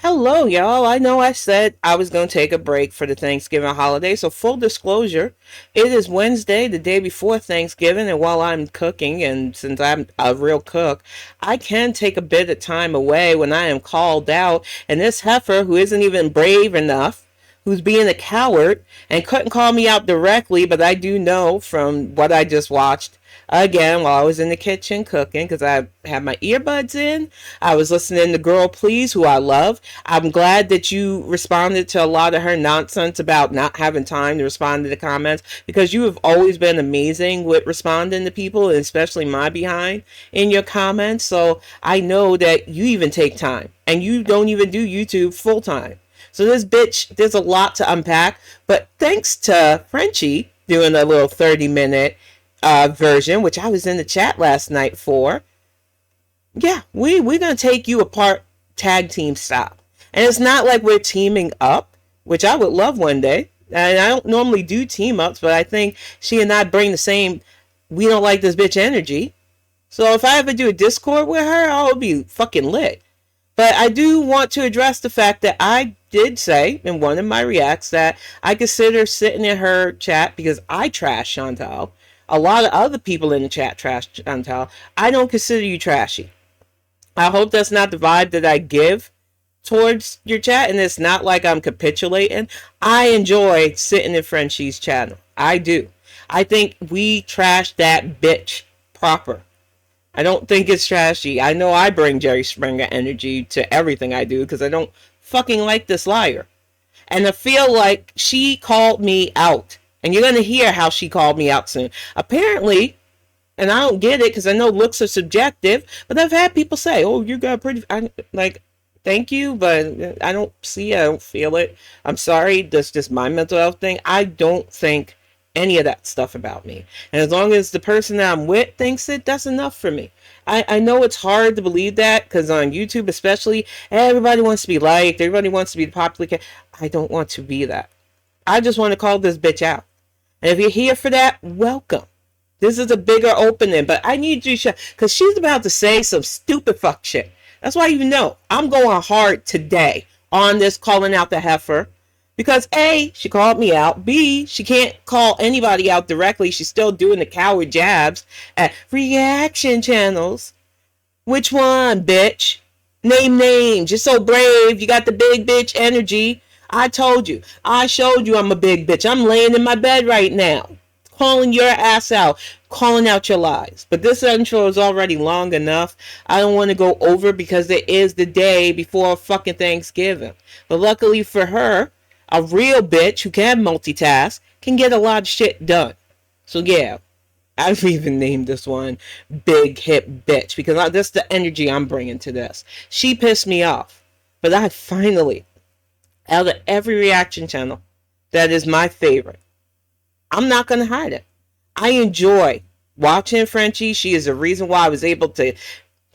Hello, y'all. I know I said I was going to take a break for the Thanksgiving holiday, so full disclosure, it is Wednesday, the day before Thanksgiving, and while I'm cooking, and since I'm a real cook, I can take a bit of time away when I am called out, and this heifer, who isn't even brave enough, who's being a coward, and couldn't call me out directly, but I do know from what I just watched again while I was in the kitchen cooking because I had my earbuds in. I was listening to Girl Please, who I love. I'm glad that you responded to a lot of her nonsense about not having time to respond to the comments because you have always been amazing with responding to people, and especially my behind in your comments. So I know that you even take time and you don't even do YouTube full time. So this bitch, there's a lot to unpack, but thanks to Frenchie doing a little 30-minute version, which I was in the chat last night for. Yeah, we're gonna take you apart tag team style. And it's not like we're teaming up, which I would love one day. And I don't normally do team ups, but I think she and I bring the same we don't like this bitch energy. So if I ever do a Discord with her, I'll be fucking lit. But I do want to address the fact that I did say in one of my reacts that I consider sitting in her chat because I trash Chantal. A lot of other people in the chat trash Chantal. I don't consider you trashy. I hope that's not the vibe that I give towards your chat, and it's not like I'm capitulating. I enjoy sitting in Frenchie's channel. I do. I think we trash that bitch proper. I don't think it's trashy. I know I bring Jerry Springer energy to everything I do because I don't fucking like this liar. And I feel like she called me out. And you're going to hear how she called me out soon. Apparently, and I don't get it because I know looks are subjective, but I've had people say, oh, you got pretty, like, thank you, but I don't see it, I don't feel it. I'm sorry, that's just my mental health thing. I don't think any of that stuff about me. And as long as the person that I'm with thinks it, that's enough for me. I know it's hard to believe that because on YouTube especially, everybody wants to be liked, everybody wants to be popular. I don't want to be that. I just want to call this bitch out. And if you're here for that, welcome. This is a bigger opening, but I need you to because she's about to say some stupid fuck shit. That's why you know I'm going hard today on this calling out the heifer. Because A, she called me out. B, she can't call anybody out directly. She's still doing the coward jabs at reaction channels. Which one, bitch? Name names. You're so brave. You got the big bitch energy. I told you. I showed you I'm a big bitch. I'm laying in my bed right now. Calling your ass out. Calling out your lies. But this intro is already long enough. I don't want to go over because it is the day before fucking Thanksgiving. But luckily for her, a real bitch who can multitask can get a lot of shit done. So yeah, I've even named this one Big Hip Bitch because that's the energy I'm bringing to this. She pissed me off. But I finally, out of every reaction channel, that is my favorite. I'm not going to hide it. I enjoy watching Frenchie. She is the reason why I was able to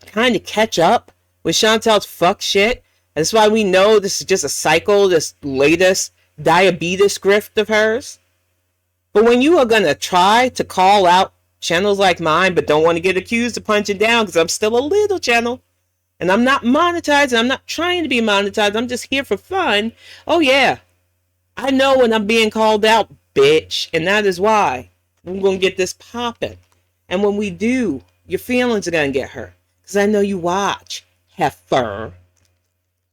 kind of catch up with Chantal's fuck shit. That's why we know this is just a cycle, this latest diabetes grift of hers. But when you are going to try to call out channels like mine, but don't want to get accused of punching down because I'm still a little channel, and I'm not monetized, and I'm not trying to be monetized, I'm just here for fun. Oh yeah, I know when I'm being called out, bitch, and that is why we're going to get this popping. And when we do, your feelings are going to get hurt because I know you watch, heifer.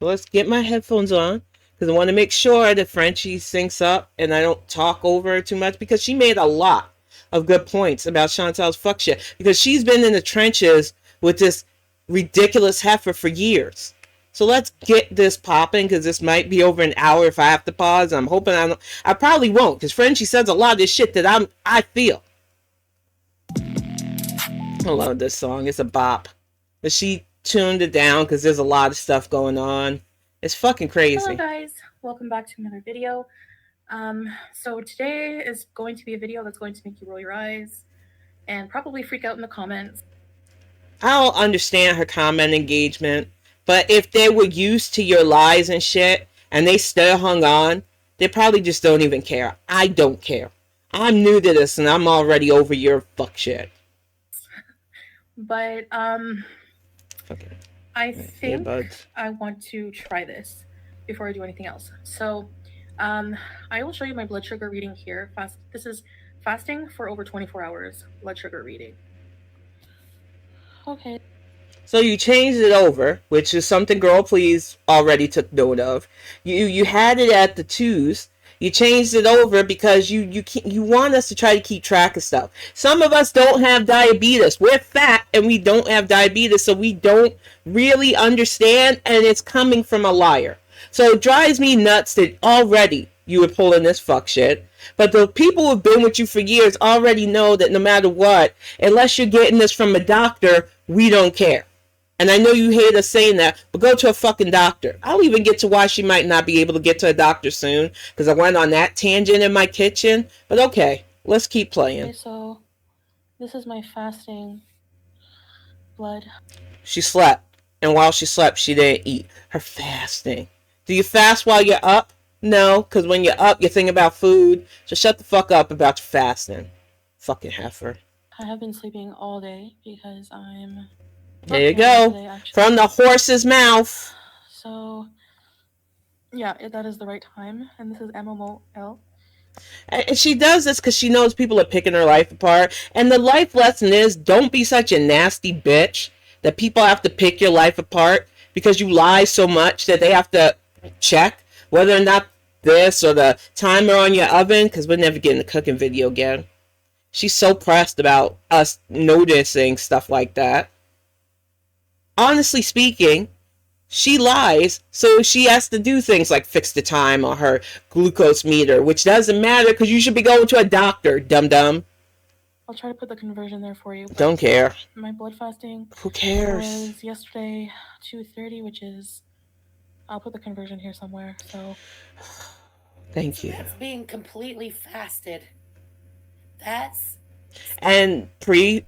So let's get my headphones on because I want to make sure that Frenchie syncs up and I don't talk over her too much because she made a lot of good points about Chantal's fuck shit because she's been in the trenches with this ridiculous heifer for years. So let's get this popping because this might be over an hour if I have to pause. I'm hoping I probably won't because Frenchie says a lot of this shit that I feel. I love this song. It's a bop. But she tuned it down because there's a lot of stuff going on. It's fucking crazy. Hello guys, welcome back to another video. So today is going to be a video that's going to make you roll your eyes and probably freak out in the comments. I don't understand her comment engagement, but if they were used to your lies and shit and they still hung on, they probably just don't even care. I don't care. I'm new to this and I'm already over your fuck shit. But okay. I think Earbuds. I want to try this before I do anything else. So, I will show you my blood sugar reading here. This is fasting for over 24 hours. Blood sugar reading. Okay. So you changed it over, which is something Girl Please already took note of. You had it at the twos. You changed it over because you want us to try to keep track of stuff. Some of us don't have diabetes. We're fat and we don't have diabetes, so we don't really understand, and it's coming from a liar. So it drives me nuts that already you were pulling this fuck shit. But the people who've been with you for years already know that no matter what, unless you're getting this from a doctor, we don't care. And I know you hate us saying that, but go to a fucking doctor. I'll even get to why she might not be able to get to a doctor soon, because I went on that tangent in my kitchen. But okay, let's keep playing. Okay, so this is my fasting blood. She slept, and while she slept, she didn't eat. Her fasting. Do you fast while you're up? No, because when you're up, you're thinking about food. So shut the fuck up about your fasting. Fucking heifer. I have been sleeping all day because I'm... There you go. Today, from the horse's mouth. So, yeah, that is the right time. And this is MMOL. And she does this because she knows people are picking her life apart. And the life lesson is, don't be such a nasty bitch that people have to pick your life apart because you lie so much that they have to check whether or not this or the timer on your oven, because we're never getting a cooking video again. She's so pressed about us noticing stuff like that. Honestly speaking, she lies, so she has to do things like fix the time on her glucose meter, which doesn't matter because you should be going to a doctor, dum-dum. I'll try to put the conversion there for you. Don't care. My blood fasting. Who cares? Was yesterday 2:30, which is... I'll put the conversion here somewhere, so... Thank you. That's being completely fasted. That's... And preface,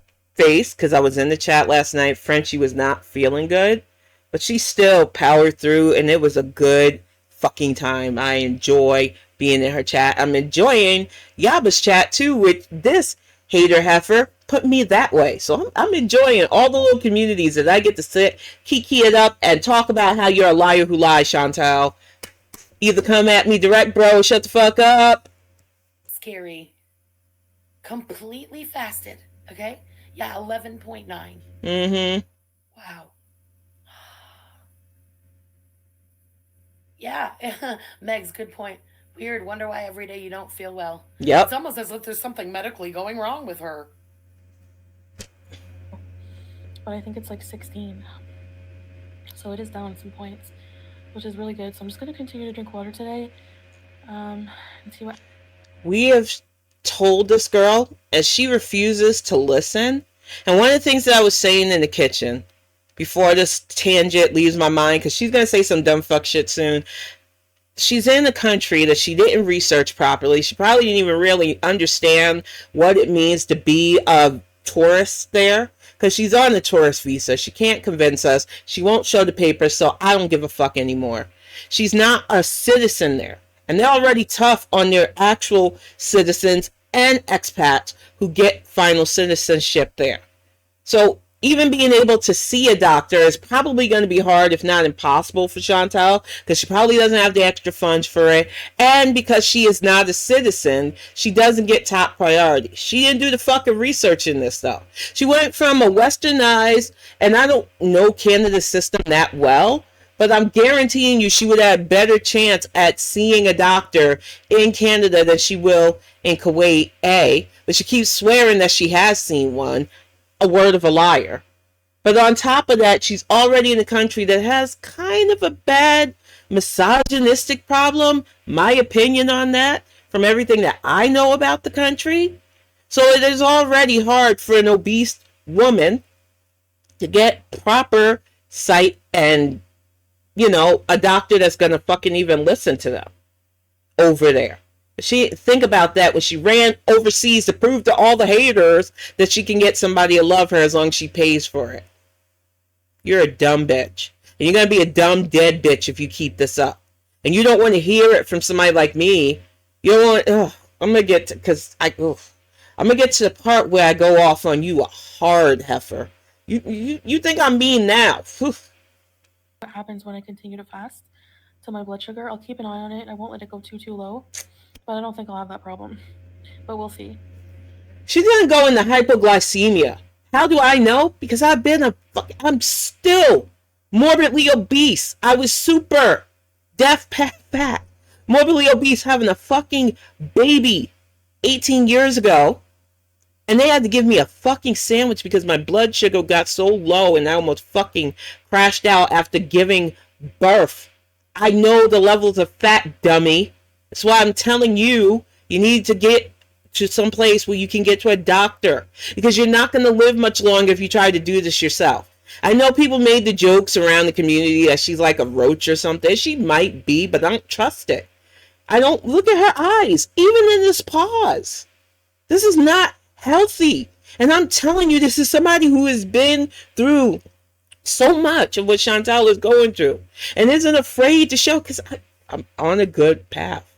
because I was in the chat last night, Frenchie was not feeling good, but she still powered through, and it was a good fucking time. I enjoy being in her chat. I'm enjoying Yaba's chat, too, with this hater heifer put me that way. So I'm enjoying all the little communities that I get to sit, kiki it up, and talk about how you're a liar who lies, Chantal. Either come at me direct, bro, or shut the fuck up. Scary. Completely fasted, okay? Yeah, 11.9. Mm-hmm. Wow. Yeah, Megs, good point. Weird, wonder why every day you don't feel well. Yep. It's almost as if there's something medically going wrong with her. But I think it's like 16. So it is down some points, which is really good. So I'm just going to continue to drink water today and see what... We have told this girl, and she refuses to listen. And one of the things that I was saying in the kitchen, before this tangent leaves my mind, because she's going to say some dumb fuck shit soon, she's in a country that she didn't research properly. She probably didn't even really understand what it means to be a tourist there, because she's on a tourist visa. She can't convince us. She won't show the papers, so I don't give a fuck anymore. She's not a citizen there. And they're already tough on their actual citizens and expats who get final citizenship there. So even being able to see a doctor is probably going to be hard, if not impossible, for Chantal, because she probably doesn't have the extra funds for it. And because she is not a citizen, she doesn't get top priority. She didn't do the fucking research in this, though. She went from a westernized, and I don't know Canada's system that well, but I'm guaranteeing you she would have a better chance at seeing a doctor in Canada than she will in Kuwait, A. But she keeps swearing that she has seen one. A word of a liar. But on top of that, she's already in a country that has kind of a bad misogynistic problem. My opinion on that, from everything that I know about the country. So it is already hard for an obese woman to get proper sight and, a doctor that's going to fucking even listen to them over there. Think about that when she ran overseas to prove to all the haters that she can get somebody to love her as long as she pays for it. You're a dumb bitch. And you're going to be a dumb dead bitch if you keep this up. And you don't want to hear it from somebody like me. You don't want, I'm going to get to, I'm going to get to the part where I go off on you, a hard heifer. You think I'm mean now. what happens when I continue to fast to my blood sugar. I'll keep an eye on it. I won't let it go too low, but I don't think I'll have that problem. But we'll see. She didn't go into hypoglycemia. How do I know? Because I'm still morbidly obese. I was super deaf, fat, morbidly obese, having a fucking baby 18 years ago. And they had to give me a fucking sandwich because my blood sugar got so low and I almost fucking crashed out after giving birth. I know the levels of fat, dummy. That's why I'm telling you, you need to get to some place where you can get to a doctor. Because you're not going to live much longer if you try to do this yourself. I know people made the jokes around the community that she's like a roach or something. She might be, but I don't trust it. I don't look at her eyes, even in this pause. This is not healthy. And I'm telling you, this is somebody who has been through so much of what Chantal is going through and isn't afraid to show, because I'm on a good path.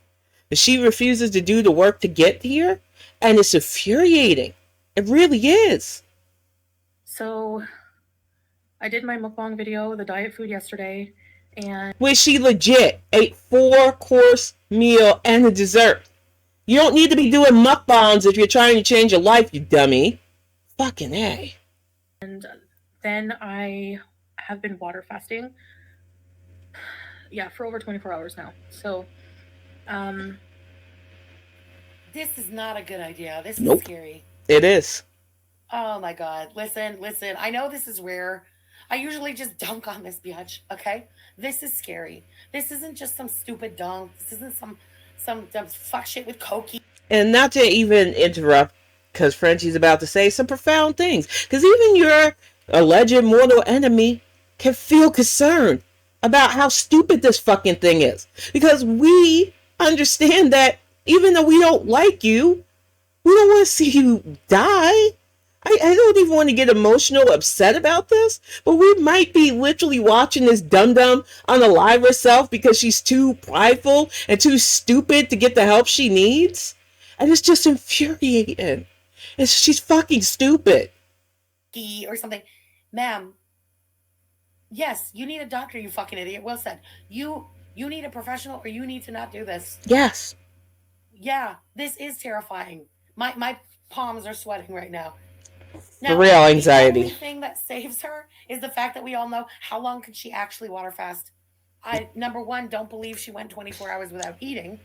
But she refuses to do the work to get here, and it's infuriating. It really is. So I did my mukbang video, the diet food, yesterday, and where she legit ate 4-course meal and a dessert. You don't need to be doing mukbangs if you're trying to change your life, you dummy. Fucking A. And then I have been water fasting. Yeah, for over 24 hours now. So, This is not a good idea. This is Nope. scary. It is. Oh my God. Listen. I know this is rare. I usually just dunk on this bitch, okay? This is scary. This isn't just some stupid dunk. This isn't some fuck shit with Cokie. And not to even interrupt, because Frenchie's about to say some profound things. Because even your alleged mortal enemy can feel concerned about how stupid this fucking thing is. Because we understand that even though we don't like you, we don't want to see you die. I don't even want to get emotional, upset about this, but we might be literally watching this dum-dum unalive herself because she's too prideful and too stupid to get the help she needs. And it's just infuriating. She's fucking stupid. Or something. Ma'am, yes, you need a doctor, you fucking idiot. Well said. You need a professional, or you need to not do this. Yes. Yeah, this is terrifying. My palms are sweating right now. Now, real anxiety. The only thing that saves her is the fact that we all know how long could she actually water fast. Number one, don't believe she went 24 hours without eating.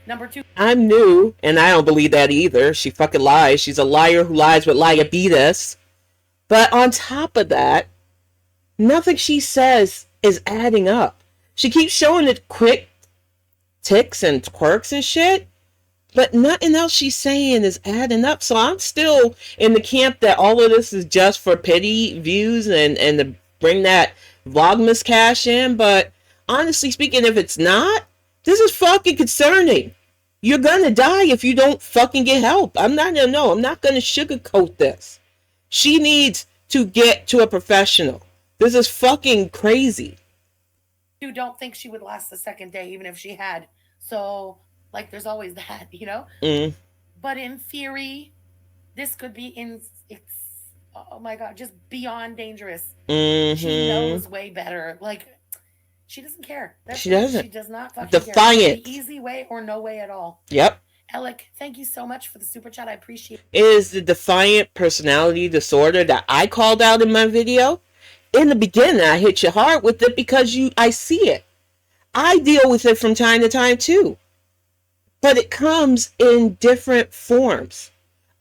Number two, I'm new, and I don't believe that either. She fucking lies. She's a liar who lies with liabetes. But on top of that, nothing she says is adding up. She keeps showing it quick ticks and quirks and shit, but nothing else she's saying is adding up. So I'm still in the camp that all of this is just for pity views and to bring that Vlogmas cash in. But honestly speaking, if it's not, this is fucking concerning. You're gonna die if you don't fucking get help. I'm not gonna sugarcoat this. She needs to get to a professional. This is fucking crazy. You don't think she would last the second day, even if she had. So, like, there's always that, you know? But in theory, this could be oh my God, just beyond dangerous. She knows way better. Like, she doesn't care. She doesn't. She does not fucking Defiant. care. The easy way or no way at all. Yep. Alec, thank you so much for the super chat. I appreciate it. It is the defiant personality disorder that I called out in my video. In the beginning, I hit you hard with it because I see it. I deal with it from time to time too. But it comes in different forms.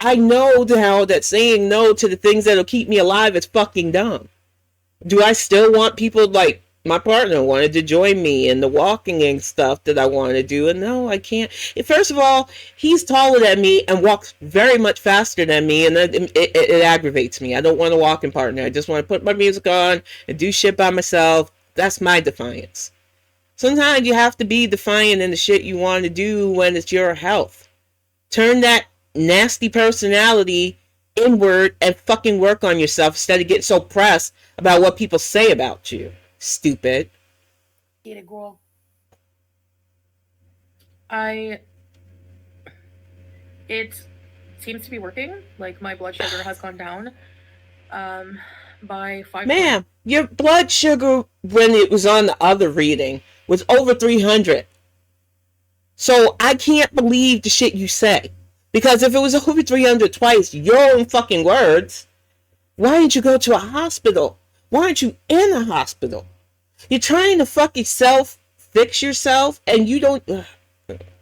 I know now that saying no to the things that'll keep me alive is fucking dumb. Do I still want people like my partner wanted to join me in the walking and stuff that I want to do? And no, I can't. First of all, he's taller than me and walks very much faster than me, and it aggravates me. I don't want a walking partner. I just want to put my music on and do shit by myself. That's my defiance. Sometimes you have to be defiant in the shit you want to do when it's your health. Turn that nasty personality inward and fucking work on yourself instead of getting so pressed about what people say about you. Stupid. Get it, girl. It seems to be working. Like, my blood sugar has gone down. by 5. Ma'am, your blood sugar when it was on the other reading was over 300. So I can't believe the shit you say. Because if it was over 300 twice, your own fucking words, why didn't you go to a hospital? Why aren't you in a hospital? You're trying to fucking fix yourself, and you don't.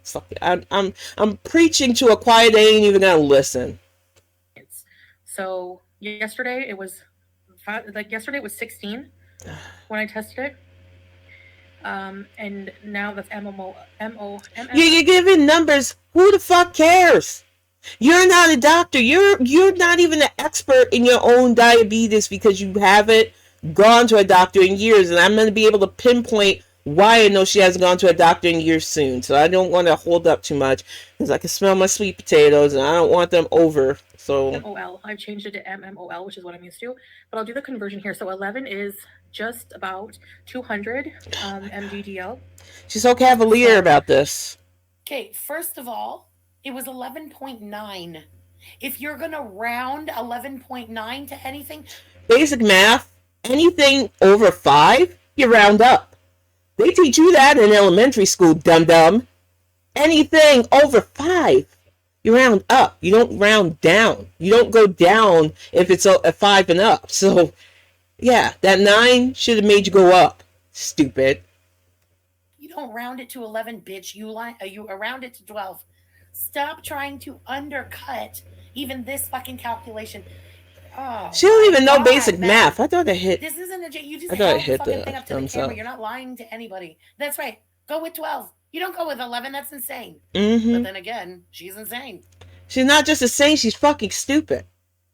Fuck it. I'm preaching to a choir that ain't even gonna listen. So yesterday it was 16 when I tested it. And now that's MOM. You're giving numbers. Who the fuck cares? You're not a doctor. You're not even an expert in your own diabetes because you haven't gone to a doctor in years. And I'm going to be able to pinpoint why I know she hasn't gone to a doctor in years soon. So I don't want to hold up too much because I can smell my sweet potatoes and I don't want them over. So MOL. I've changed it to MMOL, which is what I'm used to. But I'll do the conversion here. So 11 is just about 200 mgdl. She's so cavalier about this. Okay, first of all, it was 11.9. If you're going to round 11.9 to anything... Basic math, anything over 5, you round up. They teach you that in elementary school, dum-dum. Anything over 5, you round up. You don't round down. You don't go down if it's a 5 and up. So, yeah, that 9 should have made you go up. Stupid. You don't round it to 11, bitch. You round it to 12. Stop trying to undercut even this fucking calculation. Oh, she don't even know basic math. I thought it hit. This isn't a... You just held the fucking thing up to the camera. You're not lying to anybody. That's right. Go with 12. You don't go with 11. That's insane. Mm-hmm. But then again, she's insane. She's not just insane. She's fucking stupid.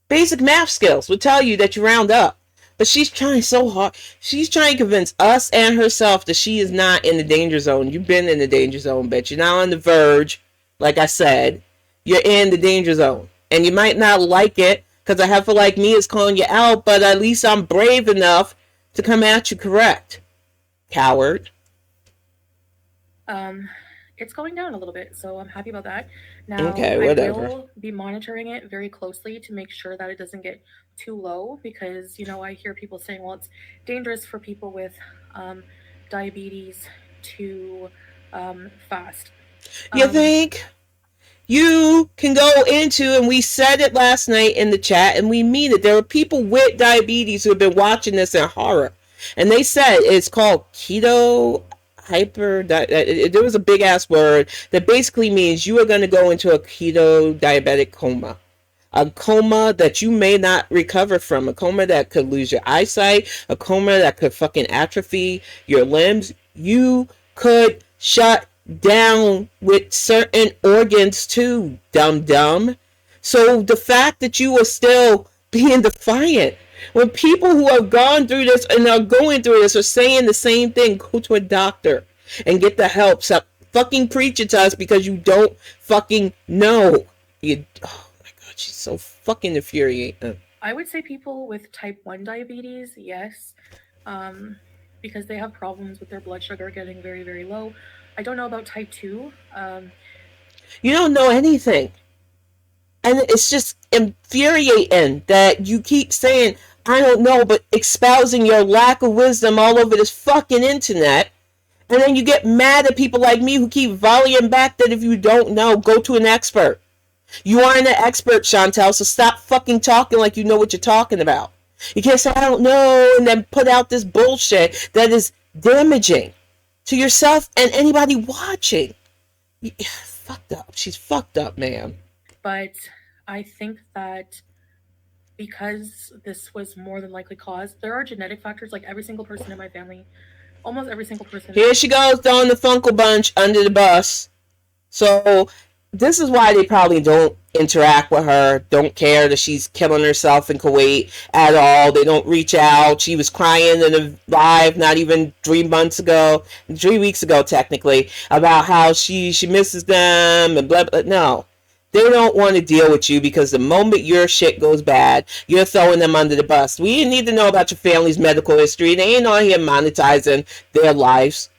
Basic math skills would tell you that you round up. But she's trying so hard. She's trying to convince us and herself that she is not in the danger zone. You've been in the danger zone, bitch. You're not on the verge. Like I said, you're in the danger zone. And you might not like it, because a heifer like me is calling you out, but at least I'm brave enough to come at you correct. Coward. It's going down a little bit, so I'm happy about that. Now, okay, whatever. I will be monitoring it very closely to make sure that it doesn't get too low, because, I hear people saying, well, it's dangerous for people with diabetes to fast. You think? You can go into, and we said it last night in the chat, and we mean it. There are people with diabetes who have been watching this in horror. And they said it's called keto there was a big ass word that basically means you are going to go into a keto diabetic coma. A coma that you may not recover from. A coma that could lose your eyesight. A coma that could fucking atrophy your limbs. You could shut down with certain organs too, dum-dum. So the fact that you are still being defiant, when people who have gone through this and are going through this are saying the same thing, go to a doctor and get the help. Stop fucking preaching to us because you don't fucking know. Oh my god, she's so fucking infuriating. I would say people with type 1 diabetes, yes, because they have problems with their blood sugar getting very, very low. I don't know about type 2. You don't know anything. And it's just infuriating that you keep saying, I don't know, but espousing your lack of wisdom all over this fucking internet. And then you get mad at people like me who keep volleying back that if you don't know, go to an expert. You aren't an expert, Chantal, so stop fucking talking like you know what you're talking about. You can't say, I don't know, and then put out this bullshit that is damaging to yourself and anybody watching. Fucked up. She's fucked up, man. But I think that because this was more than likely caused, there are genetic factors, like every single person in my family, almost every single person. Here she goes throwing the Funko Bunch under the bus. So this is why they probably don't interact with her, don't care that she's killing herself in Kuwait at all. They don't reach out. She was crying in a live not even 3 weeks ago technically, about how she misses them and blah blah. No, they don't want to deal with you because the moment your shit goes bad, you're throwing them under the bus. We need to know about your family's medical history. They ain't on here monetizing their lives.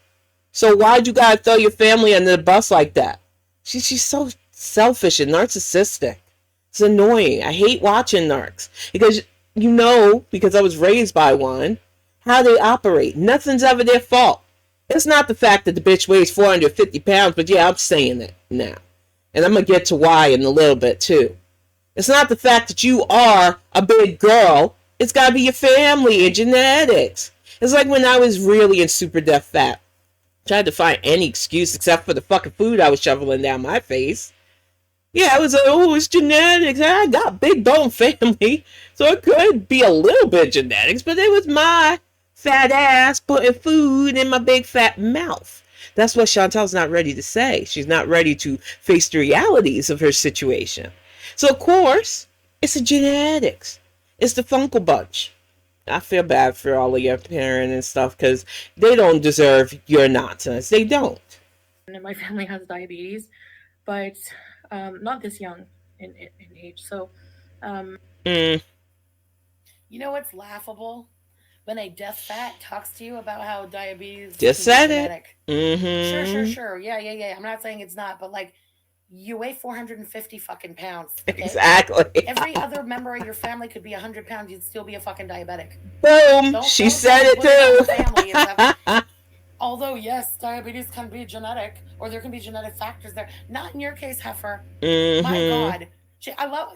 So why'd you gotta throw your family under the bus like that? She's so selfish and narcissistic. It's annoying. I hate watching narcs because you know, because I was raised by one, how they operate. Nothing's ever their fault. It's not the fact that the bitch weighs 450 pounds, but yeah, I'm saying it now. And I'm going to get to why in a little bit, too. It's not the fact that you are a big girl. It's got to be your family and genetics. It's like when I was really in super death fat. Tried to find any excuse except for the fucking food I was shoveling down my face. Yeah, I was like, oh, it's genetics. I got big bone family. So it could be a little bit genetics, but it was my fat ass putting food in my big fat mouth. That's what Chantal's not ready to say. She's not ready to face the realities of her situation. So, of course, it's the genetics. It's the Funkle Bunch. I feel bad for all of your parents and stuff because they don't deserve your nonsense. They don't. And my family has diabetes, but not this young in age. So, Mm, You know what's laughable? When a deaf fat talks to you about how diabetes just can be said it. genetic. Mm-hmm. Sure. Yeah. I'm not saying it's not, but like, you weigh 450 fucking pounds. Okay? Exactly. Every other member of your family could be 100 pounds. You'd still be a fucking diabetic. Boom. She said it too. Although, yes, diabetes can be genetic, or there can be genetic factors there. Not in your case, heifer. Mm-hmm. My God.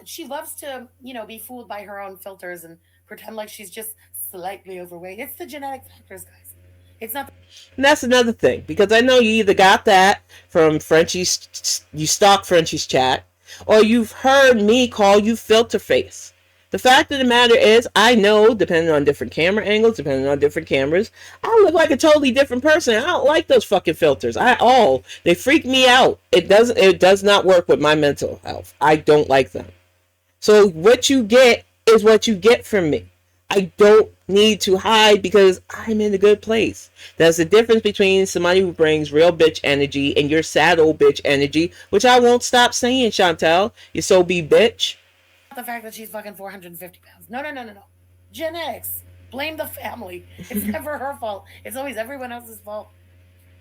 She loves to, be fooled by her own filters and pretend like she's just slightly overweight. It's the genetic factors, guys. It's not. And that's another thing, because I know you either got that from Frenchie's, you stalk Frenchie's chat, or you've heard me call you filter face. The fact of the matter is, I know, depending on different camera angles, depending on different cameras, I look like a totally different person. I don't like those fucking filters. They freak me out. It does not work with my mental health. I don't like them. So what you get is what you get from me. I don't need to hide because I'm in a good place. There's a difference between somebody who brings real bitch energy and your sad old bitch energy, which I won't stop saying, Chantal. You so be bitch. The fact that she's fucking 450 pounds. No. Genetics. Blame the family. It's never her fault. It's always everyone else's fault.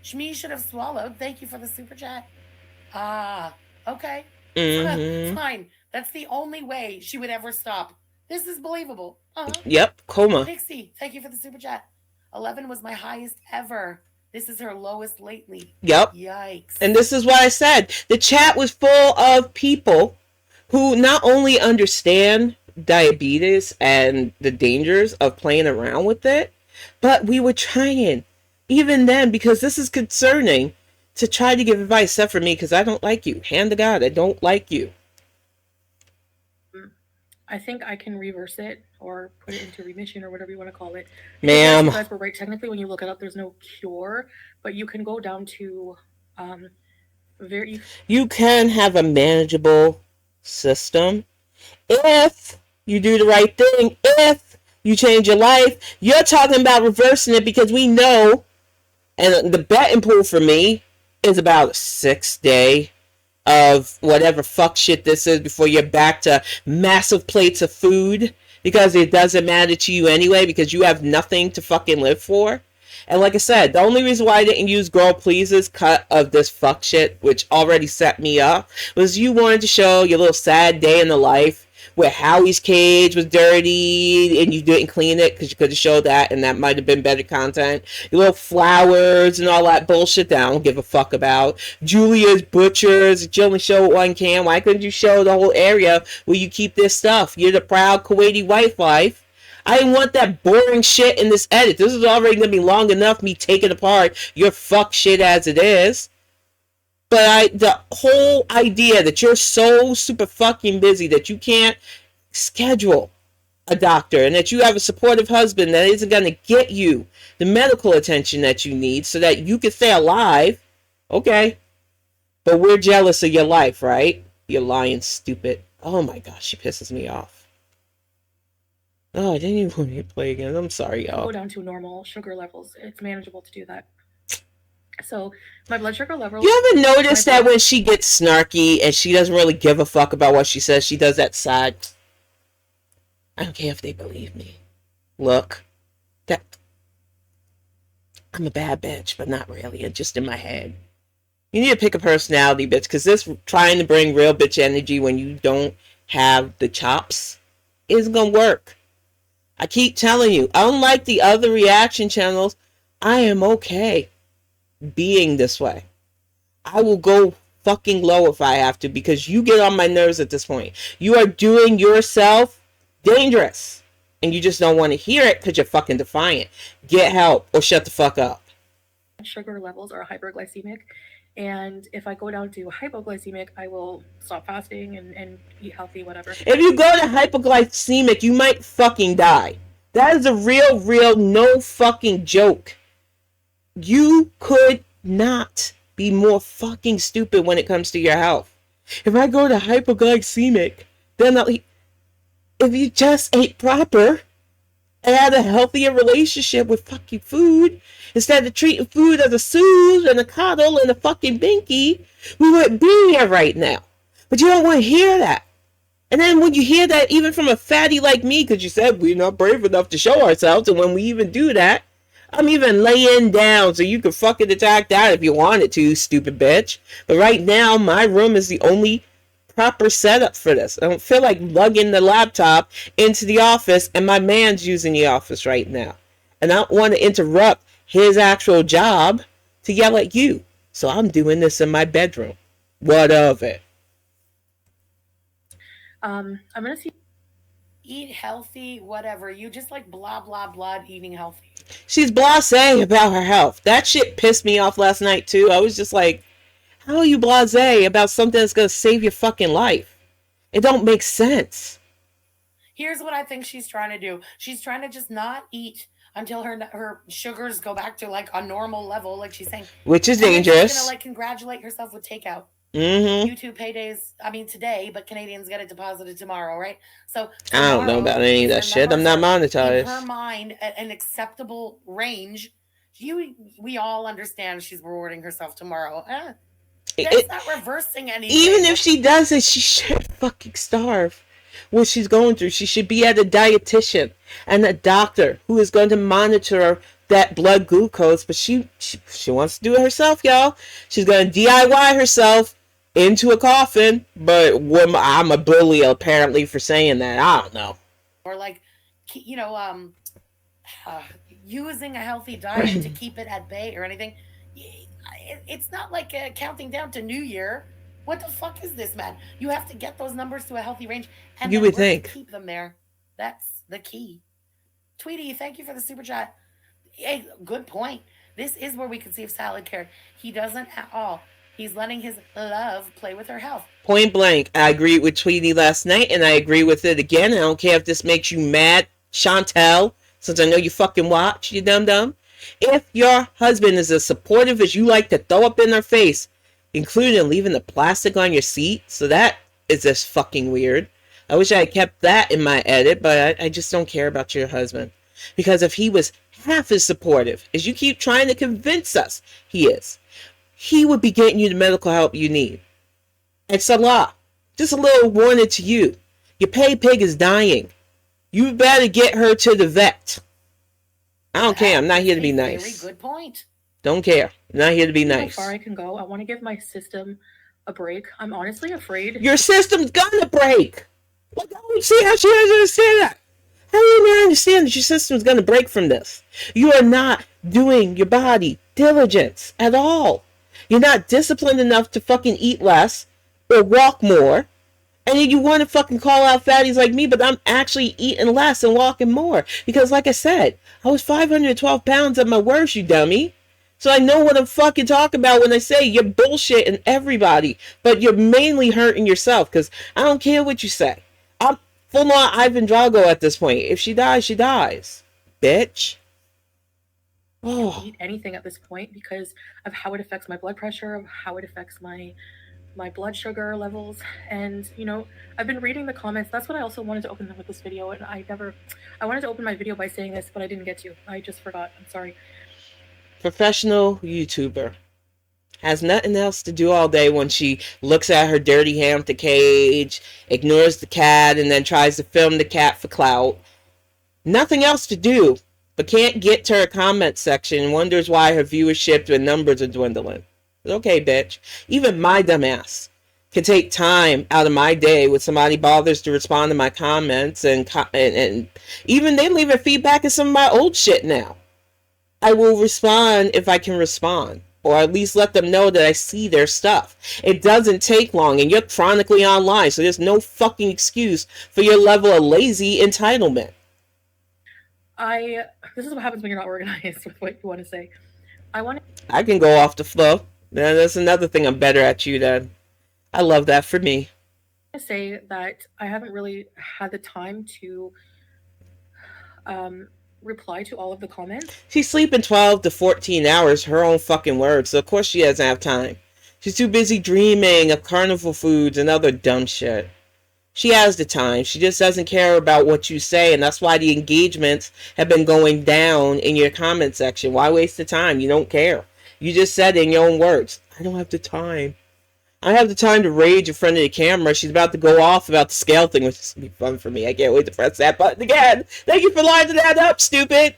Shmi should have swallowed. Thank you for the super chat. Okay. Mm-hmm. Fine. That's the only way she would ever stop. This is believable. Yep, coma. Pixie, thank you for the super chat. 11 was my highest ever. This is her lowest lately. Yep. Yikes. And this is what I said. The chat was full of people who not only understand diabetes and the dangers of playing around with it, but we were trying, even then, because this is concerning, to try to give advice, except for me, because I don't like you. Hand to God, I don't like you. I think I can reverse it or put it into remission or whatever you want to call it. Ma'am. You guys were right. Technically, when you look it up, there's no cure, but you can go down to You can have a manageable system if you do the right thing. If you change your life, you're talking about reversing it because we know, and the betting pool for me is about a 6-day of whatever fuck shit this is before you're back to massive plates of food, because it doesn't matter to you anyway because you have nothing to fucking live for. And like I said, the only reason why I didn't use Girl Please's cut of this fuck shit, which already set me up, was you wanted to show your little sad day in the life where Howie's cage was dirty and you didn't clean it because you could have showed that and that might have been better content. Your little flowers and all that bullshit that I don't give a fuck about. Julia's Butchers, you only show one cam. Why couldn't you show the whole area where you keep this stuff? You're the proud Kuwaiti wife. I didn't want that boring shit in this edit. This is already going to be long enough me taking apart your fuck shit as it is. But the whole idea that you're so super fucking busy that you can't schedule a doctor and that you have a supportive husband that isn't going to get you the medical attention that you need so that you can stay alive. Okay. But we're jealous of your life, right? You're lying, stupid. Oh my gosh, she pisses me off. Oh, I didn't even want to play again. I'm sorry, y'all. Go down to normal sugar levels. It's manageable to do that. So my blood sugar level. You ever notice that when she gets snarky and she doesn't really give a fuck about what she says, she does that side? I don't care if they believe me. Look, that I'm a bad bitch, but not really. It's just in my head. You need to pick a personality, bitch, because this trying to bring real bitch energy when you don't have the chops isn't gonna work. I keep telling you, unlike the other reaction channels, I am okay being this way. I will go fucking low if I have to because you get on my nerves at this point. You are doing yourself dangerous. And you just don't want to hear it because you're fucking defiant. Get help or shut the fuck up. Sugar levels are hyperglycemic. And if I go down to hypoglycemic, I will stop fasting and eat healthy, whatever. If you go to hypoglycemic, you might fucking die. That is a real, no fucking joke. You could not be more fucking stupid when it comes to your health. If I go to hypoglycemic, then I'll eat. If you just ate proper and had a healthier relationship with fucking food, instead of treating food as a soothe and a cuddle and a fucking binky, we wouldn't be here right now. But you don't want to hear that. And then when you hear that, even from a fatty like me, because you said we're not brave enough to show ourselves, and when we even do that, I'm even laying down so you can fucking attack that if you wanted to, stupid bitch. But right now, my room is the only proper setup for this. I don't feel like lugging the laptop into the office, and my man's using the office right now. And I don't want to interrupt his actual job to yell at you. So I'm doing this in my bedroom. What of it? I'm going to see. Eat healthy, whatever. You just like blah, blah, blah, eating healthy. She's blasé about her health. That shit pissed me off last night, too. I was just like, how are you blasé about something that's going to save your fucking life? It don't make sense. Here's what I think she's trying to do. She's trying to just not eat until her sugars go back to like a normal level, like she's saying. Which is dangerous. She's going to like congratulate herself with takeout. Mm-hmm. YouTube paydays, I mean today, but Canadians get it deposited tomorrow, right? So I don't know about any of that shit. I'm not monetized. In her mind, at an acceptable range, we all understand she's rewarding herself tomorrow. That's not reversing anything. Even if she does it, she should fucking starve. What she's going through, she should be at a dietitian and a doctor who is going to monitor that blood glucose. But she wants to do it herself, y'all. She's going to DIY herself into a coffin. But I'm a bully apparently for saying that. I don't know. Or like, using a healthy diet to keep it at bay or anything. It's not like counting down to New Year. What the fuck is this, man? You have to get those numbers to a healthy range, and you would think keep them there. That's the key. Tweety, thank you for the super chat. Hey, good point. This is where we can see if Salad cared. He doesn't at all. He's letting his love play with her health. Point blank. I agreed with Tweety last night, and I agree with it again. I don't care if this makes you mad, Chantal, since I know you fucking watch, you dum-dum. If your husband is as supportive as you like to throw up in their face, including leaving the plastic on your seat, so that is just fucking weird. I wish I had kept that in my edit, but I just don't care about your husband. Because if he was half as supportive as you keep trying to convince us he is, he would be getting you the medical help you need. And Salah, just a little warning to you. Your pay pig is dying. You better get her to the vet. I don't care. I'm not here to be nice. Very good point. Don't care. I'm not here to be nice. How far I can go. I want to give my system a break. I'm honestly afraid. Your system's gonna break. Like, I don't see how she doesn't understand that. How do you not understand that your system's gonna break from this? You are not doing your body diligence at all. You're not disciplined enough to fucking eat less or walk more. And then you want to fucking call out fatties like me, but I'm actually eating less and walking more. Because like I said, I was 512 pounds at my worst, you dummy. So I know what I'm fucking talking about when I say you're bullshitting everybody. But you're mainly hurting yourself. Because I don't care what you say. I'm full on Ivan Drago at this point. If she dies, she dies. Bitch. Oh. Eat anything at this point because of how it affects my blood pressure, of how it affects my blood sugar levels. And I've been reading the comments. That's what I also wanted to open with this video, and I wanted to open my video by saying this, but I didn't get to. I just forgot. I'm sorry. Professional YouTuber has nothing else to do all day when she looks at her dirty hamster cage, ignores the cat, and then tries to film the cat for clout. Nothing else to do, but can't get to her comment section and wonders why her viewership and numbers are dwindling. Okay, bitch. Even my dumb ass can take time out of my day when somebody bothers to respond to my comments and even they leave a feedback in some of my old shit now. I will respond if I can respond, or at least let them know that I see their stuff. It doesn't take long, and you're chronically online, so there's no fucking excuse for your level of lazy entitlement. This is what happens when you're not organized with what you want to say. I can go off the flow. That's another thing I'm better at you than. I love that for me. I say that I haven't really had the time to reply to all of the comments. She's sleeping 12 to 14 hours, her own fucking words, so of course she doesn't have time. She's too busy dreaming of carnival foods and other dumb shit. She has the time, she just doesn't care about what you say, and that's why the engagements have been going down in your comment section. Why waste the time? You don't care. You just said in your own words, I don't have the time. I have the time to rage in front of the camera. She's about to go off about the scale thing, which is going to be fun for me. I can't wait to press that button again. Thank you for lining that up, stupid.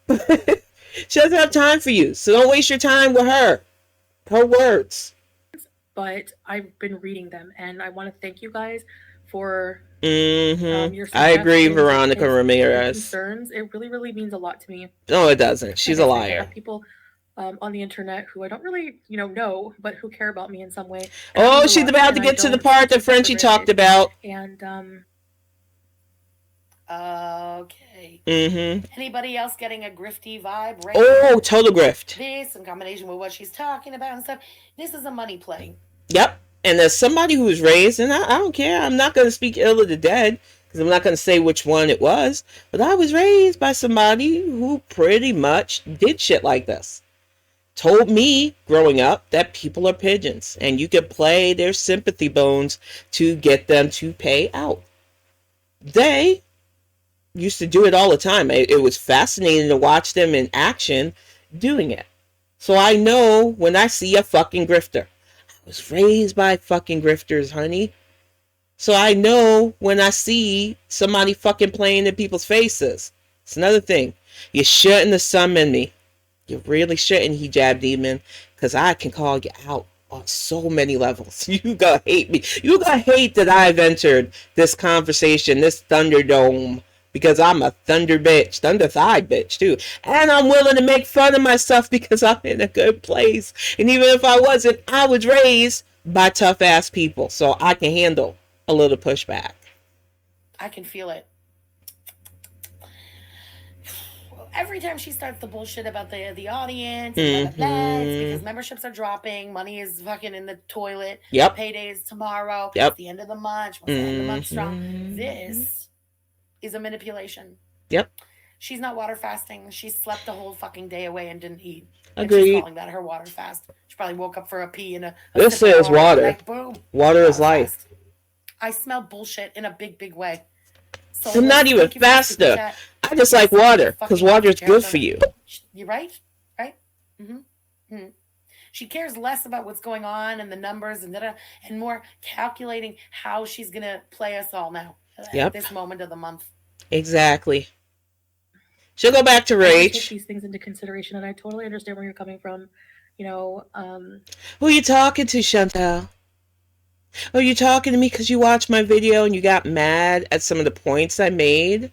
She doesn't have time for you, so don't waste your time with her. Her words. But I've been reading them, and I want to thank you guys for your I agree, Veronica Ramirez. Concerns. It really, really means a lot to me. No, it doesn't. She's a liar. People on the internet who I don't really, know, but who care about me in some way. Oh, she's about to get to the part that Frenchie talked about. And okay. Anybody else getting a grifty vibe? Right oh, total grift. This in combination with what she's talking about and stuff. This is a money play. Yep. And as somebody who was raised, and I don't care, I'm not going to speak ill of the dead, because I'm not going to say which one it was, but I was raised by somebody who pretty much did shit like this. Told me growing up that people are pigeons and you can play their sympathy bones to get them to pay out. They used to do it all the time. It was fascinating to watch them in action doing it. So I know when I see a fucking grifter. I was raised by fucking grifters, honey. So I know when I see somebody fucking playing in people's faces. It's another thing. You shouldn't have summoned me. You really shouldn't, hijab demon, because I can call you out on so many levels. You gonna hate me. You gonna hate that I've entered this conversation, this Thunderdome, because I'm a thunder bitch, thunder thigh bitch too. And I'm willing to make fun of myself because I'm in a good place. And even if I wasn't, I was raised by tough ass people, so I can handle a little pushback. I can feel it. Every time she starts the bullshit about the audience and blah, blah, blah, it's because memberships are dropping, money is fucking in the toilet, payday is tomorrow, it's the end of the month, what's the end of the month strong. This is a manipulation. She's not water fasting. She slept the whole fucking day away and didn't eat. Agreed. And she's calling that her water fast. She probably woke up for a pee and a this is water. Like, boom. Water is life. Fast. I smell bullshit in a big, big way. So I'm not even faster. I just like water because water is good for you. You're right? Right? Mm-hmm. She cares less about what's going on and the numbers and more calculating how she's going to play us all now at this moment of the month. Exactly. She'll go back to rage. Take these things into consideration, and I totally understand where you're coming from. Who are you talking to, Chantal? Are you talking to me because you watched my video and you got mad at some of the points I made?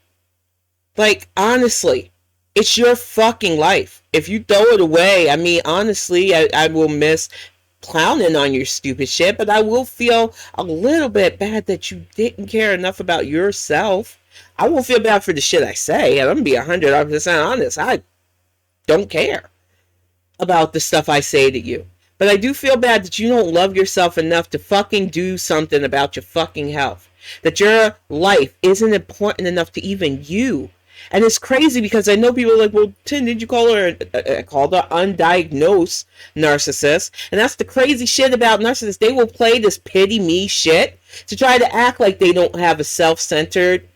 Like, honestly, it's your fucking life. If you throw it away, I mean, honestly, I will miss clowning on your stupid shit, but I will feel a little bit bad that you didn't care enough about yourself. I won't feel bad for the shit I say, and I'm going to be 100% honest. I don't care about the stuff I say to you. But I do feel bad that you don't love yourself enough to fucking do something about your fucking health. That your life isn't important enough to even you. And it's crazy because I know people are like, well, Tin, did you call her? I called her undiagnosed narcissist. And that's the crazy shit about narcissists. They will play this pity me shit to try to act like they don't have a self-centered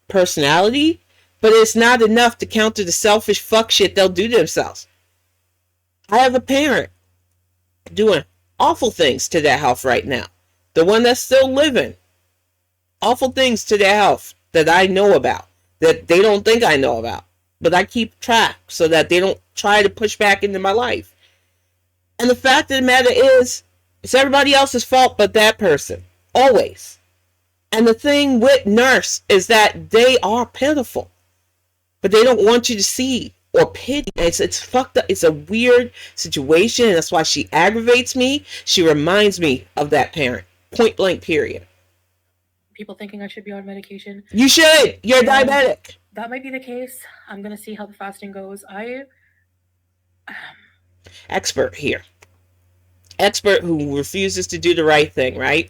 personality. But it's not enough to counter the selfish fuck shit they'll do to themselves. I have a parent doing awful things to their health right now. The one that's still living. Awful things to their health that I know about. That they don't think I know about. But I keep track so that they don't try to push back into my life. And the fact of the matter is, It's everybody else's fault but that person. Always. And the thing with nurse is that they are pitiful. But they don't want you to see or pity. It's fucked up. It's a weird situation, and that's why she aggravates me. She reminds me of that parent. Point blank, period. People thinking I should be on medication. You should. You're diabetic. That might be the case. I'm going to see how the fasting goes. Expert here. Expert who refuses to do the right thing, right?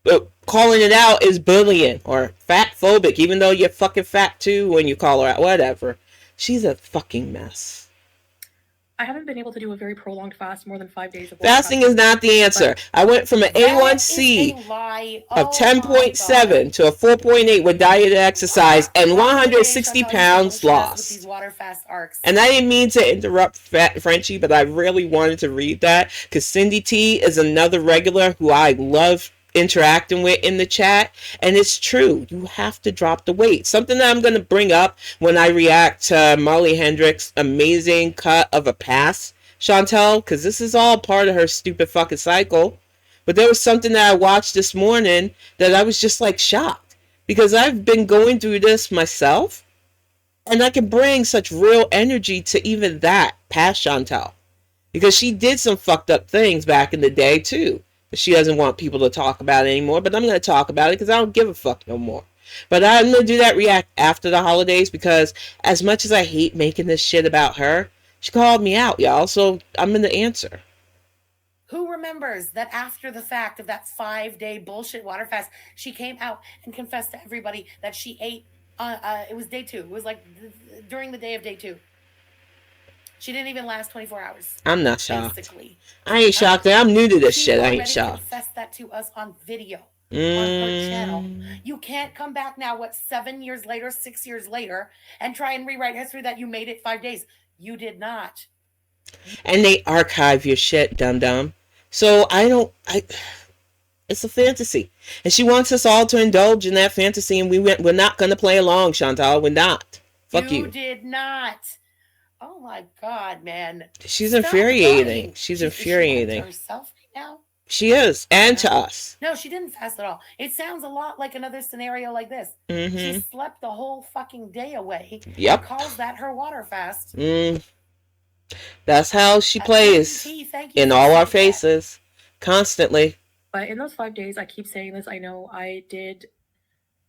But calling it out is bullying or fat phobic, even though you're fucking fat too when you call her out. Whatever. She's a fucking mess. I haven't been able to do a very prolonged fast, more than 5 days. Fasting is not the answer. I went from an A1C of 10.7 to a 4.8 with diet and exercise and 160 pounds lost. And I didn't mean to interrupt Frenchie, but I really wanted to read that because Cindy T is another regular who I love interacting with in the chat, and it's true. You have to drop the weight. Something that I'm going to bring up when I react to Molly Hendricks' amazing cut of a pass, Chantal, because this is all part of her stupid fucking cycle. But there was something that I watched this morning that I was just like shocked, because I've been going through this myself, and I can bring such real energy to even that past Chantal, because she did some fucked up things back in the day too. She doesn't want people to talk about it anymore, but I'm going to talk about it because I don't give a fuck no more. But I'm going to do that react after the holidays, because as much as I hate making this shit about her, she called me out, y'all, so I'm going to answer. Who remembers that after the fact of that 5-day bullshit water fast, she came out and confessed to everybody that she ate, it was day 2. It was like during the day of day 2. She didn't even last 24 hours. I'm not shocked. Basically. I ain't shocked. I'm new to this shit. I ain't shocked. She confessed that to us on video on her channel. You can't come back now, 7 years later, 6 years later, and try and rewrite history that you made it 5 days. You did not. And they archive your shit, dum-dum. So it's a fantasy. And she wants us all to indulge in that fantasy, and we're not going to play along, Chantal. We're not. Fuck you. You did not. Oh my God, man. She's infuriating. She's infuriating. Is she herself right now? She is. And to us. No, she didn't fast at all. It sounds a lot like another scenario like this. Mm-hmm. She slept the whole fucking day away. Yep. And calls that her water fast. That's how she plays. In all our faces. Constantly. But in those 5 days, I keep saying this, I know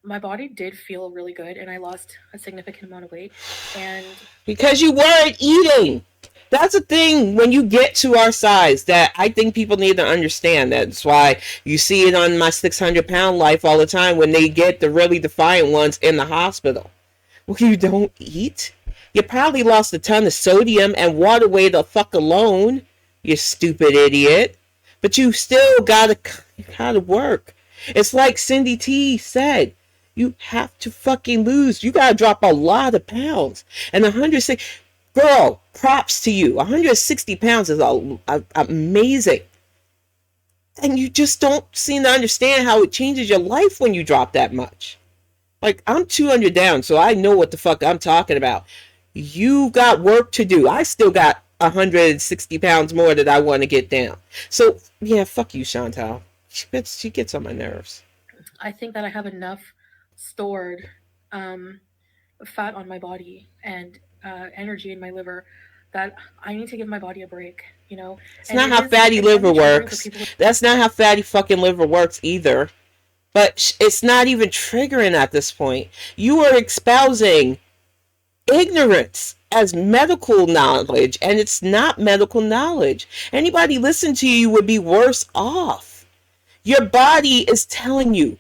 my body did feel really good, and I lost a significant amount of weight. And because you weren't eating. That's the thing when you get to our size that I think people need to understand. That's why you see it on my 600-pound life all the time when they get the really defiant ones in the hospital. Well, you don't eat. You probably lost a ton of sodium and water weight the fuck alone, you stupid idiot. But you still gotta work. It's like Cindy T said. You have to fucking lose. You gotta drop a lot of pounds. And 160, girl, props to you. 160 pounds is amazing. And you just don't seem to understand how it changes your life when you drop that much. Like, I'm 200 down, so I know what the fuck I'm talking about. You got work to do. I still got 160 pounds more that I want to get down. So, yeah, fuck you, Chantal. She gets on my nerves. I think that I have enough stored fat on my body and energy in my liver that I need to give my body a break, you know. It's not how fatty liver works. That's not how fatty fucking liver works either. But it's not even triggering at this point. You are espousing ignorance as medical knowledge, and it's not medical knowledge. Anybody listen to you would be worse off. Your body is telling you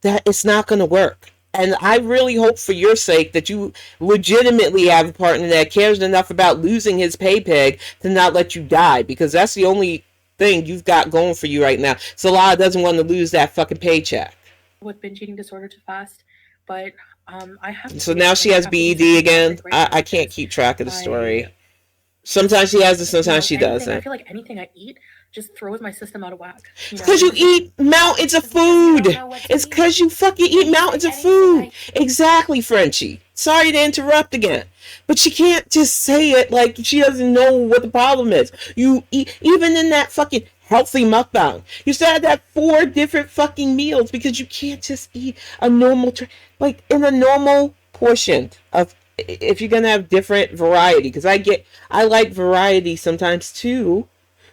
that it's not going to work. And I really hope for your sake that you legitimately have a partner that cares enough about losing his pay peg to not let you die, because that's the only thing you've got going for you right now. Salah doesn't want to lose that fucking paycheck. With binge eating disorder to fast, but I have. So now she has BED again. I can't keep track of the story. Sometimes she has it, sometimes she doesn't. I feel like anything I eat just throws my system out of whack. It's because you eat mountains of food. It's because you fucking eat mountains of food. Exactly, Frenchie. Sorry to interrupt again. But she can't just say it like she doesn't know what the problem is. You eat, even in that fucking healthy mukbang. You still had to have 4 different fucking meals because you can't just eat a normal, like in a normal portion of, if you're gonna have different variety. Because I like variety sometimes too.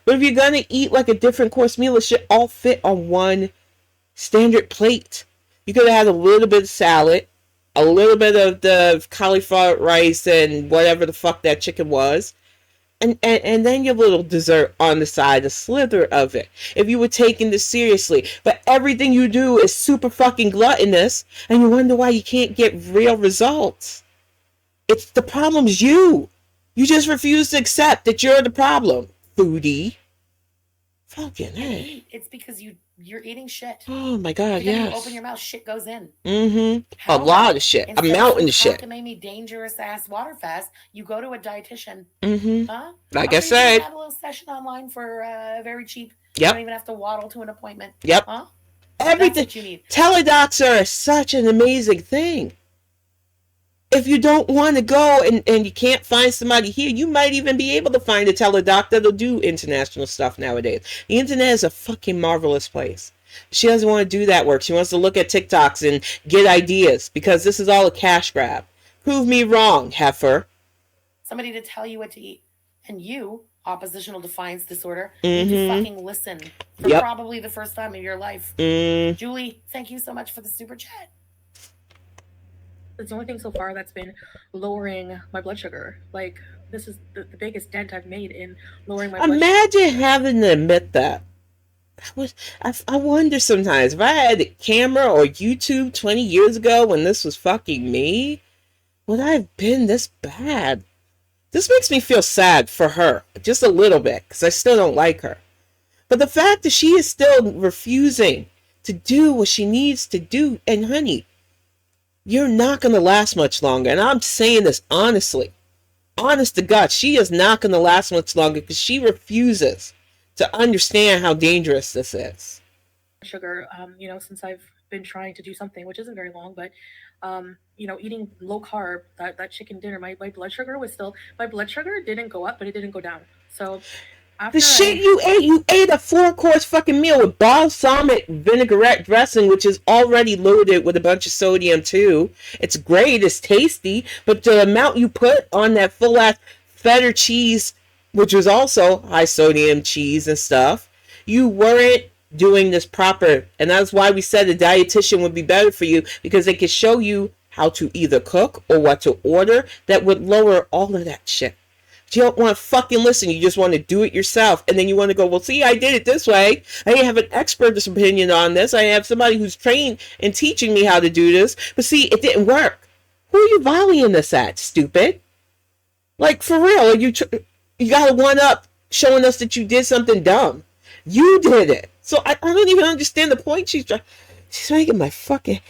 But if you're gonna eat like a different course meal, it should all fit on one standard plate. You could have had a little bit of salad, a little bit of the cauliflower rice and whatever the fuck that chicken was, and then your little dessert on the side, a slither of it, if you were taking this seriously. But everything you do is super fucking gluttonous, and you wonder why you can't get real results. It's the problem's you. You just refuse to accept that you're the problem, foodie. Fucking hey. It's because you're eating shit. Oh my god, yes. You open your mouth, shit goes in. A lot of shit. A mountain of shit. Maybe dangerous ass water fast. You go to a dietitian. Huh? Like I said. Have a little session online for very cheap. Yep. You don't even have to waddle to an appointment. Yep. Huh? Everything. That's what you need. Teledocs are such an amazing thing. If you don't want to go and you can't find somebody here, you might even be able to find a teledoc that'll do international stuff nowadays. The internet is a fucking marvelous place. She doesn't want to do that work. She wants to look at TikToks and get ideas because this is all a cash grab. Prove me wrong, heifer. Somebody to tell you what to eat. And you, oppositional defiance disorder, need to fucking listen for probably the first time in your life. Julie, thank you so much for the super chat. It's the only thing so far that's been lowering my blood sugar. Like, this is the biggest dent I've made in lowering my blood sugar. Imagine having to admit that. I wonder sometimes, if I had a camera or YouTube 20 years ago when this was fucking me, would I have been this bad? This makes me feel sad for her, just a little bit, because I still don't like her. But the fact that she is still refusing to do what she needs to do, and honey, you're not going to last much longer. And I'm saying this honestly. Honest to God, she is not going to last much longer because she refuses to understand how dangerous this is. Sugar, since I've been trying to do something, which isn't very long, but, eating low carb, that chicken dinner, my blood sugar didn't go up, but it didn't go down. So you ate a 4-course fucking meal with balsamic vinaigrette dressing, which is already loaded with a bunch of sodium too. It's great, it's tasty, but the amount you put on that full ass feta cheese, which was also high sodium cheese and stuff, you weren't doing this proper. And that's why we said a dietitian would be better for you, because they could show you how to either cook or what to order that would lower all of that shit. You don't want to fucking listen. You just want to do it yourself. And then you want to go, well, see, I did it this way. I have an expert's opinion on this. I have somebody who's trained in teaching me how to do this. But see, it didn't work. Who are you volleying this at, stupid? Like, for real, you got a one-up showing us that you did something dumb. You did it. So I don't even understand the point she's making. My fucking...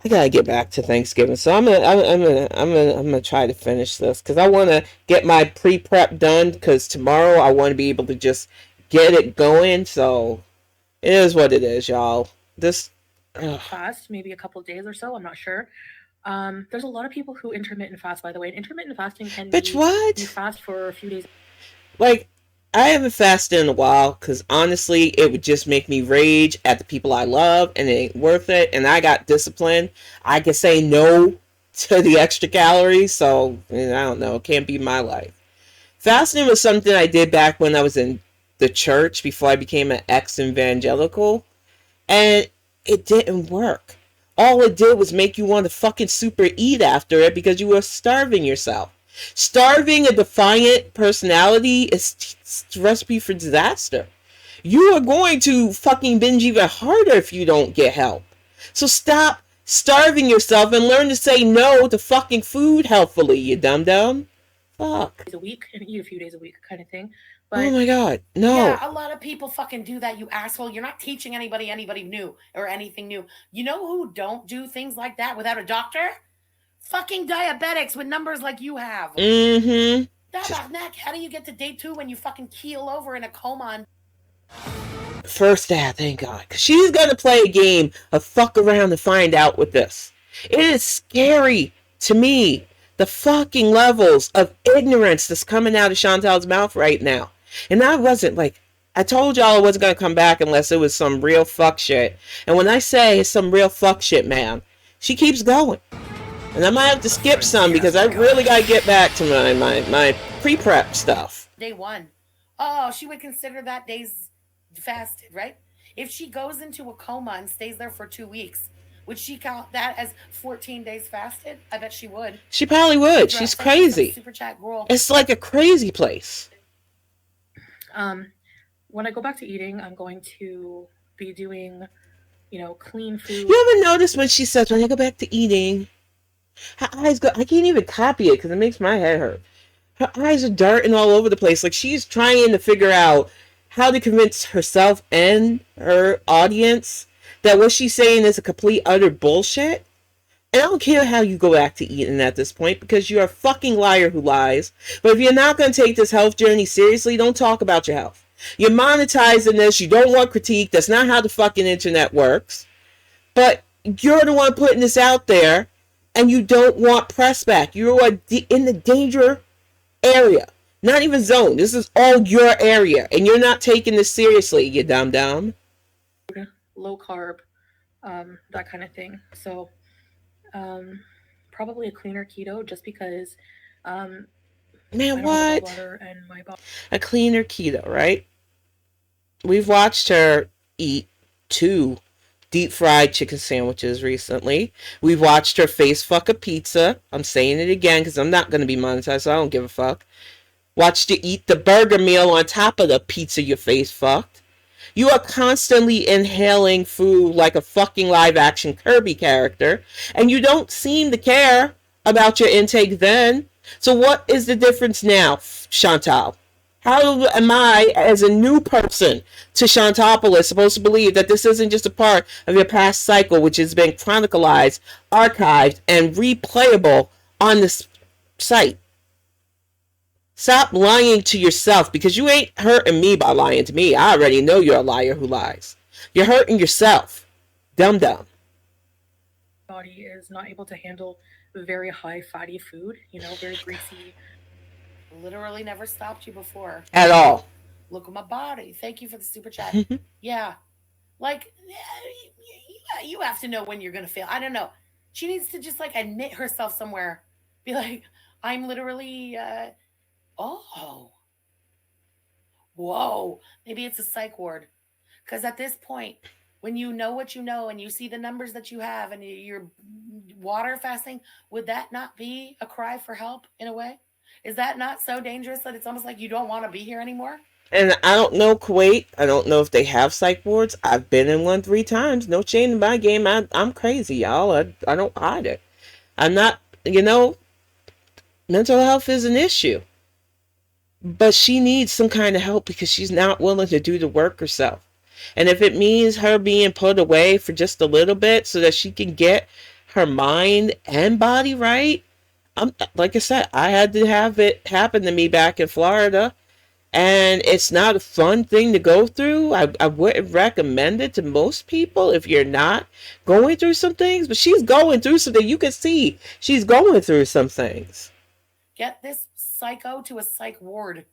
I gotta get back to Thanksgiving, so I'm gonna try to finish this because I want to get my pre-prep done. Because tomorrow I want to be able to just get it going. So it is what it is, y'all. This fast, maybe a couple of days or so. I'm not sure. There's a lot of people who intermittent fast, by the way. And intermittent fasting can be you fast for a few days. Like, I haven't fasted in a while because honestly, it would just make me rage at the people I love, and it ain't worth it. And I got discipline. I can say no to the extra calories, so I don't know. It can't be my life. Fasting was something I did back when I was in the church before I became an ex-evangelical, and it didn't work. All it did was make you want to fucking super eat after it because you were starving yourself. Starving a defiant personality is a recipe for disaster. You are going to fucking binge even harder if you don't get help. So stop starving yourself and learn to say no to fucking food healthfully, you dum-dum. Fuck. A week and eat a few days a week kind of thing. But oh my God, no. Yeah, a lot of people fucking do that, you asshole. You're not teaching anybody new or anything new. You know who don't do things like that without a doctor? Fucking diabetics with numbers like you have. How do you get to day 2 when you fucking keel over in a coma? First dad, thank God. Because she's going to play a game of fuck around to find out with this. It is scary to me, the fucking levels of ignorance that's coming out of Chantal's mouth right now. And I wasn't like, I told y'all I wasn't going to come back unless it was some real fuck shit. And when I say it's some real fuck shit, man, she keeps going. And I might have to skip some because I really got to get back to my pre-prep stuff. Day 1. Oh, she would consider that days fasted, right? If she goes into a coma and stays there for 2 weeks, would she count that as 14 days fasted? I bet she would. She probably would. She's crazy. Super chat girl. It's like a crazy place. When I go back to eating, I'm going to be doing, clean food. You ever notice when she says, when I go back to eating, her eyes go, I can't even copy it because it makes my head hurt. Her eyes are darting all over the place. Like she's trying to figure out how to convince herself and her audience that what she's saying is a complete utter bullshit. And I don't care how you go back to eating at this point because you're a fucking liar who lies. But if you're not going to take this health journey seriously, don't talk about your health. You're monetizing this. You don't want critique. That's not how the fucking internet works. But you're the one putting this out there and you don't want press back. You are in the danger area. Not even zone. This is all your area. And you're not taking this seriously, you dumb. Low carb, that kind of thing. So probably a cleaner keto just because man, what? A cleaner keto, right? We've watched her eat 2 deep fried chicken sandwiches recently. We've watched her face fuck a pizza. I'm saying it again because I'm not going to be monetized, so I don't give a fuck. Watched you eat the burger meal on top of the pizza your face fucked. You are constantly inhaling food like a fucking live action Kirby character, and you don't seem to care about your intake then. So what is the difference now, Chantal? How am I, as a new person to Chantopolis, supposed to believe that this isn't just a part of your past cycle, which has been chronicalized, archived, and replayable on this site? Stop lying to yourself, because you ain't hurting me by lying to me. I already know you're a liar who lies. You're hurting yourself. Dumb. Body is not able to handle very high fatty food, very greasy. Literally never stopped you before. At all. Look at my body. Thank you for the super chat. Yeah. Like, you have to know when you're going to fail. I don't know. She needs to just admit herself somewhere. Be like, I'm literally, whoa. Maybe it's a psych ward. Because at this point, when you know what you know and you see the numbers that you have and you're water fasting, would that not be a cry for help in a way? Is that not so dangerous that it's almost like you don't want to be here anymore? And I don't know Kuwait. I don't know if they have psych wards. I've been in one 3 times. No shame in my game. I'm crazy, y'all. I don't hide it. I'm not, mental health is an issue. But she needs some kind of help because she's not willing to do the work herself. And if it means her being put away for just a little bit so that she can get her mind and body right, like I said, I had to have it happen to me back in Florida. And it's not a fun thing to go through. I wouldn't recommend it to most people if you're not going through some things. But she's going through something. You can see she's going through some things. Get this psycho to a psych ward.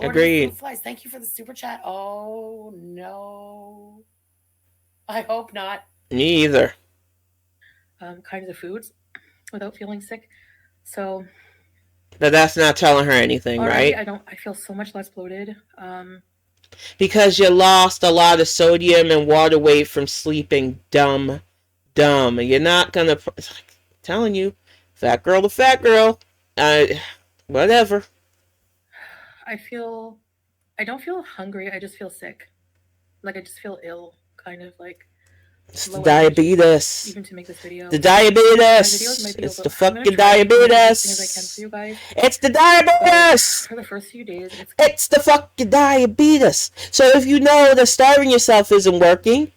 Agreed. Flies. Thank you for the super chat. Oh, no. I hope not. Me either. Kinds of foods without feeling sick. So... But that's not telling her anything, already, right? I feel so much less bloated. Because you lost a lot of sodium and water weight from sleeping. Dumb. You're not gonna... telling you. Fat girl to fat girl. Whatever. I don't feel hungry. I just feel sick. Like I just feel ill. Kind of like... It's the diabetes. Even to make this video. The diabetes. It's the fucking diabetes. It's the diabetes. For the first few days, it's the fucking diabetes. So if you know that starving yourself isn't working,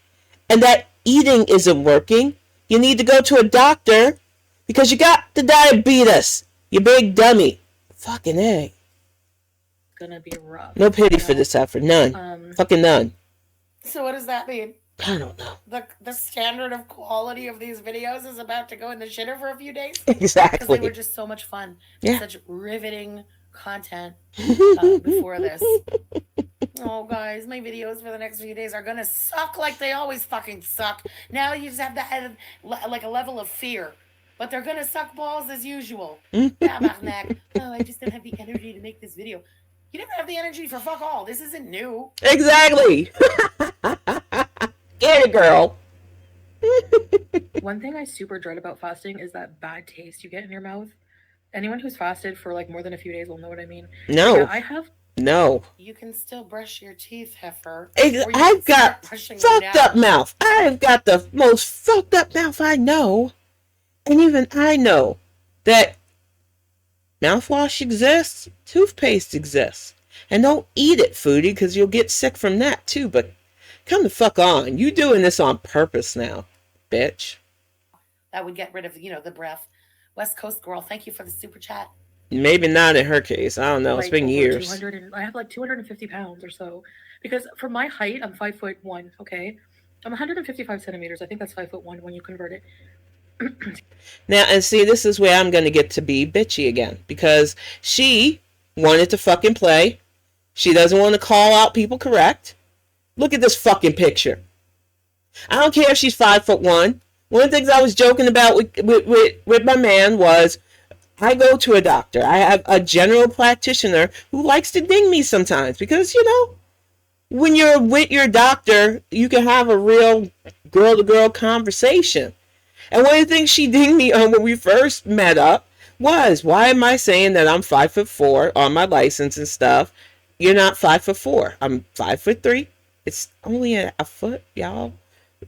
and that eating isn't working, you need to go to a doctor because you got the diabetes. You big dummy. Fucking A. It's gonna be rough. No pity for this effort. None. Fucking none. So what does that mean? I don't know. The standard of quality of these videos is about to go in the shitter for a few days? Exactly. Because they were just so much fun. Yeah. Such riveting content before this. Oh, guys, my videos for the next few days are gonna suck like they always fucking suck. Now you just have to have like a level of fear, but they're gonna suck balls as usual. Tabarnak. Oh, I just don't have the energy to make this video. You never have the energy for fuck all. This isn't new. Exactly. Get it, girl. One thing I super dread about fasting is that bad taste you get in your mouth. Anyone who's fasted for like more than a few days will know what I mean. No. Yeah, I have. No. You can still brush your teeth, heifer. I've got fucked up mouth. I've got the most fucked up mouth I know. And even I know that mouthwash exists, toothpaste exists. And don't eat it, foodie, because you'll get sick from that too. But come the fuck on. You doing this on purpose now, bitch. That would get rid of, the breath. West Coast girl, thank you for the super chat. Maybe not in her case. I don't know. It's been years. I have like 250 pounds or so. Because for my height, I'm 5'1", okay? I'm 155 centimeters. I think that's 5'1" when you convert it. Now, and see, this is where I'm going to get to be bitchy again. Because she wanted to fucking play. She doesn't want to call out people correct. Look at this fucking picture. I don't care if she's 5'1". One of the things I was joking about with my man was, I go to a doctor. I have a general practitioner who likes to ding me sometimes because, when you're with your doctor, you can have a real girl-to-girl conversation. And one of the things she dinged me on when we first met up was, why am I saying that I'm 5'4" on my license and stuff? You're not 5'4". I'm 5'3". It's only a foot, y'all.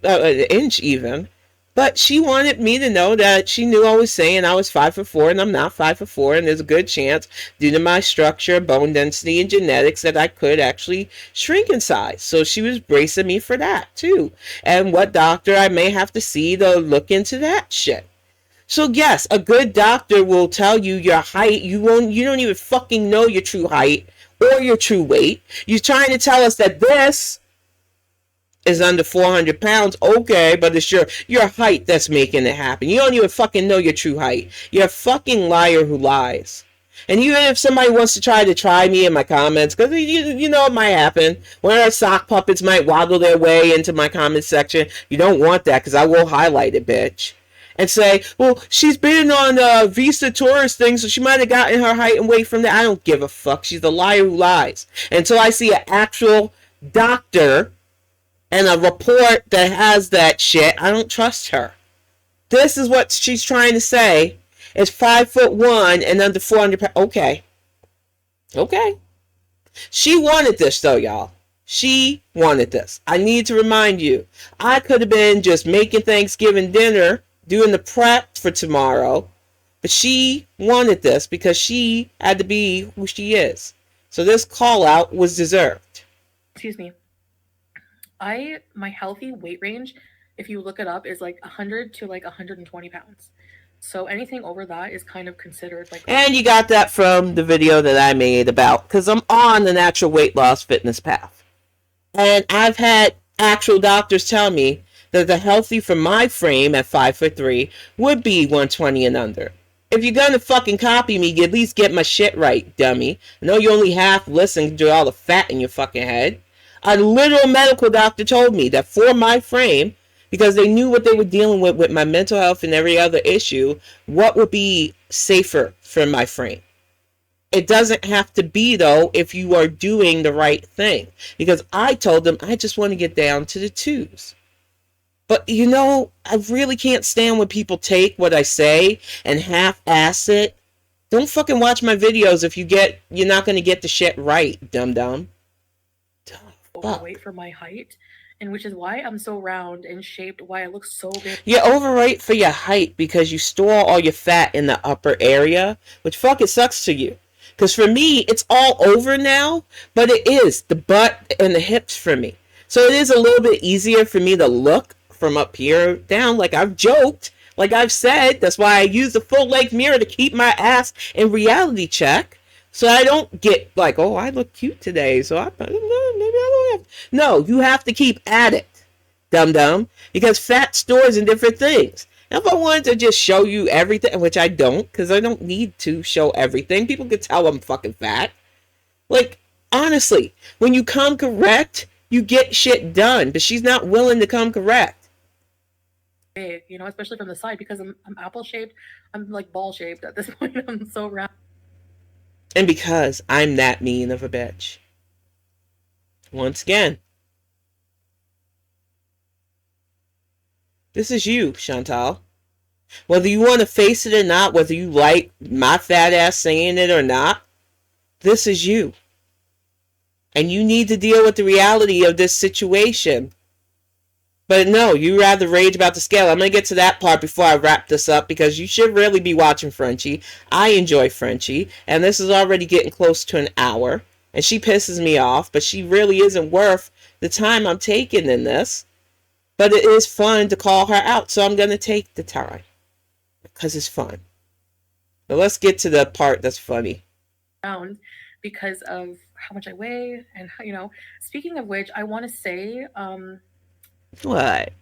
An inch even. But she wanted me to know that she knew I was saying I was 5'4", and I'm not 5'4", and there's a good chance, due to my structure, bone density, and genetics, that I could actually shrink in size. So she was bracing me for that too, and what doctor I may have to see to look into that shit. So yes, a good doctor will tell you your height. You don't even fucking know your true height or your true weight. You're trying to tell us that this is under 400 pounds, okay, but it's your height that's making it happen. You don't even fucking know your true height. You're a fucking liar who lies. And even if somebody wants to try me in my comments, because you know it might happen, one of our sock puppets might waddle their way into my comment section. You don't want that, because I will highlight it, bitch. And say, well, she's been on Visa tourist thing, so she might have gotten her height and weight from that. I don't give a fuck. She's the liar who lies. Until I see an actual doctor and a report that has that shit, I don't trust her. This is what she's trying to say. It's 5'1" and under 400 pounds. Okay. She wanted this though, y'all. She wanted this. I need to remind you. I could have been just making Thanksgiving dinner, doing the prep for tomorrow. But she wanted this because she had to be who she is. So this call out was deserved. Excuse me. My healthy weight range, if you look it up, is like 100 to like 120 pounds. So anything over that is kind of considered like... And you got that from the video that I made about, because I'm on the natural weight loss fitness path. And I've had actual doctors tell me that the healthy for my frame at 5'3" would be 120 and under. If you're gonna fucking copy me, you at least get my shit right, dummy. I know you only half listen to all the fat in your fucking head. A literal medical doctor told me that for my frame, because they knew what they were dealing with my mental health and every other issue, what would be safer for my frame. It doesn't have to be, though, if you are doing the right thing. Because I told them I just want to get down to the 2s. But, I really can't stand when people take what I say and half-ass it. Don't fucking watch my videos if you're not going to get the shit right, dum-dum. Overweight for my height, and which is why I'm so round and shaped, why I look so big. You're overweight for your height because you store all your fat in the upper area, which fucking sucks to you. Because for me, it's all over now, but it is the butt and the hips for me. So it is a little bit easier for me to look from up here down, like I've joked, like I've said. That's why I use the full-length mirror to keep my ass in reality check. So I don't get like, oh, I look cute today, so maybe I don't have. No, you have to keep at it, dum-dum, because fat stores in different things. If I wanted to just show you everything, which I don't, because I don't need to show everything, people could tell I'm fucking fat. Like, honestly, when you come correct, you get shit done. But she's not willing to come correct. You know, especially from the side, because I'm apple shaped. I'm like ball shaped at this point. I'm so round. And because I'm that mean of a bitch. Once again, this is you, Chantal. Whether you want to face it or not, whether you like my fat ass saying it or not, this is you. And you need to deal with the reality of this situation. But no, you rather rage about the scale. I'm going to get to that part before I wrap this up, because you should really be watching Frenchie. I enjoy Frenchie, and this is already getting close to an hour. And she pisses me off, but she really isn't worth the time I'm taking in this. But it is fun to call her out, so I'm going to take the time. Because it's fun. But let's get to the part that's funny. Because of how much I weigh, and you know, speaking of which, I want to say, what?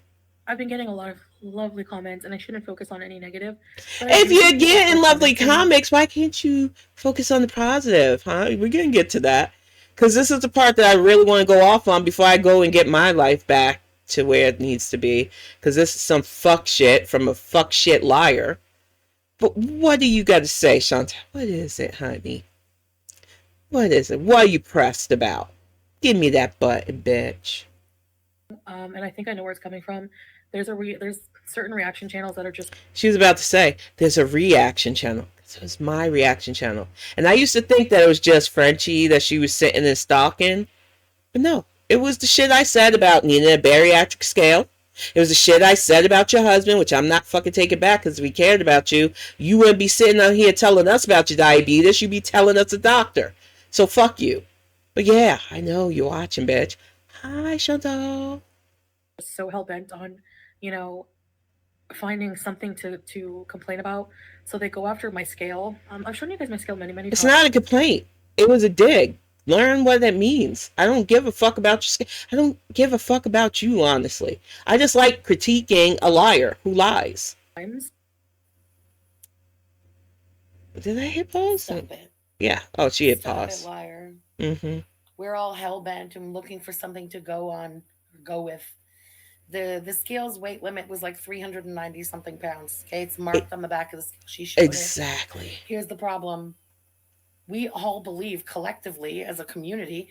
I've been getting a lot of lovely comments, and I shouldn't focus on any negative. If you're getting lovely comments, why can't you focus on the positive, huh? We're going to get to that. Because this is the part that I really want to go off on before I go and get my life back to where it needs to be. Because this is some fuck shit from a fuck shit liar. But what do you got to say, Chantal? What is it, honey? What is it? What are you pressed about? Give me that button, bitch. And I think I know where it's coming from. There's certain reaction channels that are just... She was about to say, there's a reaction channel. So it's my reaction channel. And I used to think that it was just Frenchie that she was sitting and stalking. But no, it was the shit I said about needing a bariatric scale. It was the shit I said about your husband, which I'm not fucking taking back, because if we cared about you, you wouldn't be sitting out here telling us about your diabetes. You'd be telling us a doctor. So fuck you. But yeah, I know you're watching, bitch. Hi, Chantal. So hell-bent on, you know, finding something to complain about. So they go after my scale. I've shown you guys my scale many times. It's not a complaint. It was a dig. Learn what that means. I don't give a fuck about your scale. I don't give a fuck about you, honestly. I just like critiquing a liar who lies. Did I hit pause? Stop it. Yeah. Oh, she hit Stop pause. it, liar. Mm-hmm. We're all hell-bent and looking for something to go with. The scale's weight limit was like 390 something pounds. Okay, it's marked on the back of the scale. She showed Exactly. it. Here's the problem. We all believe collectively as a community,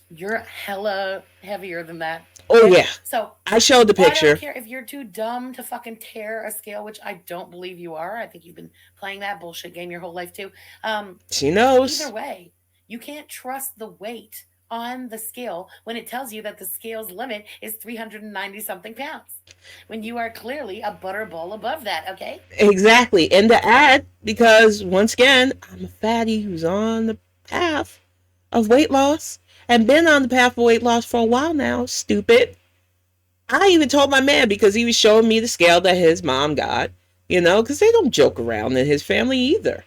you're hella heavier than that. Oh yeah. So I showed the picture. I don't care if you're too dumb to fucking tear a scale, which I don't believe you are. I think you've been playing that bullshit game your whole life too. She knows. Either way, you can't trust the weight on the scale when it tells you that the scale's limit is 390 something pounds, when you are clearly a butterball above that. Okay, exactly. In the ad, because once again, I'm a fatty who's on the path of weight loss and been on the path of weight loss for a while now. Stupid. I even told my man, because he was showing me the scale that his mom got, you know, because they don't joke around in his family either.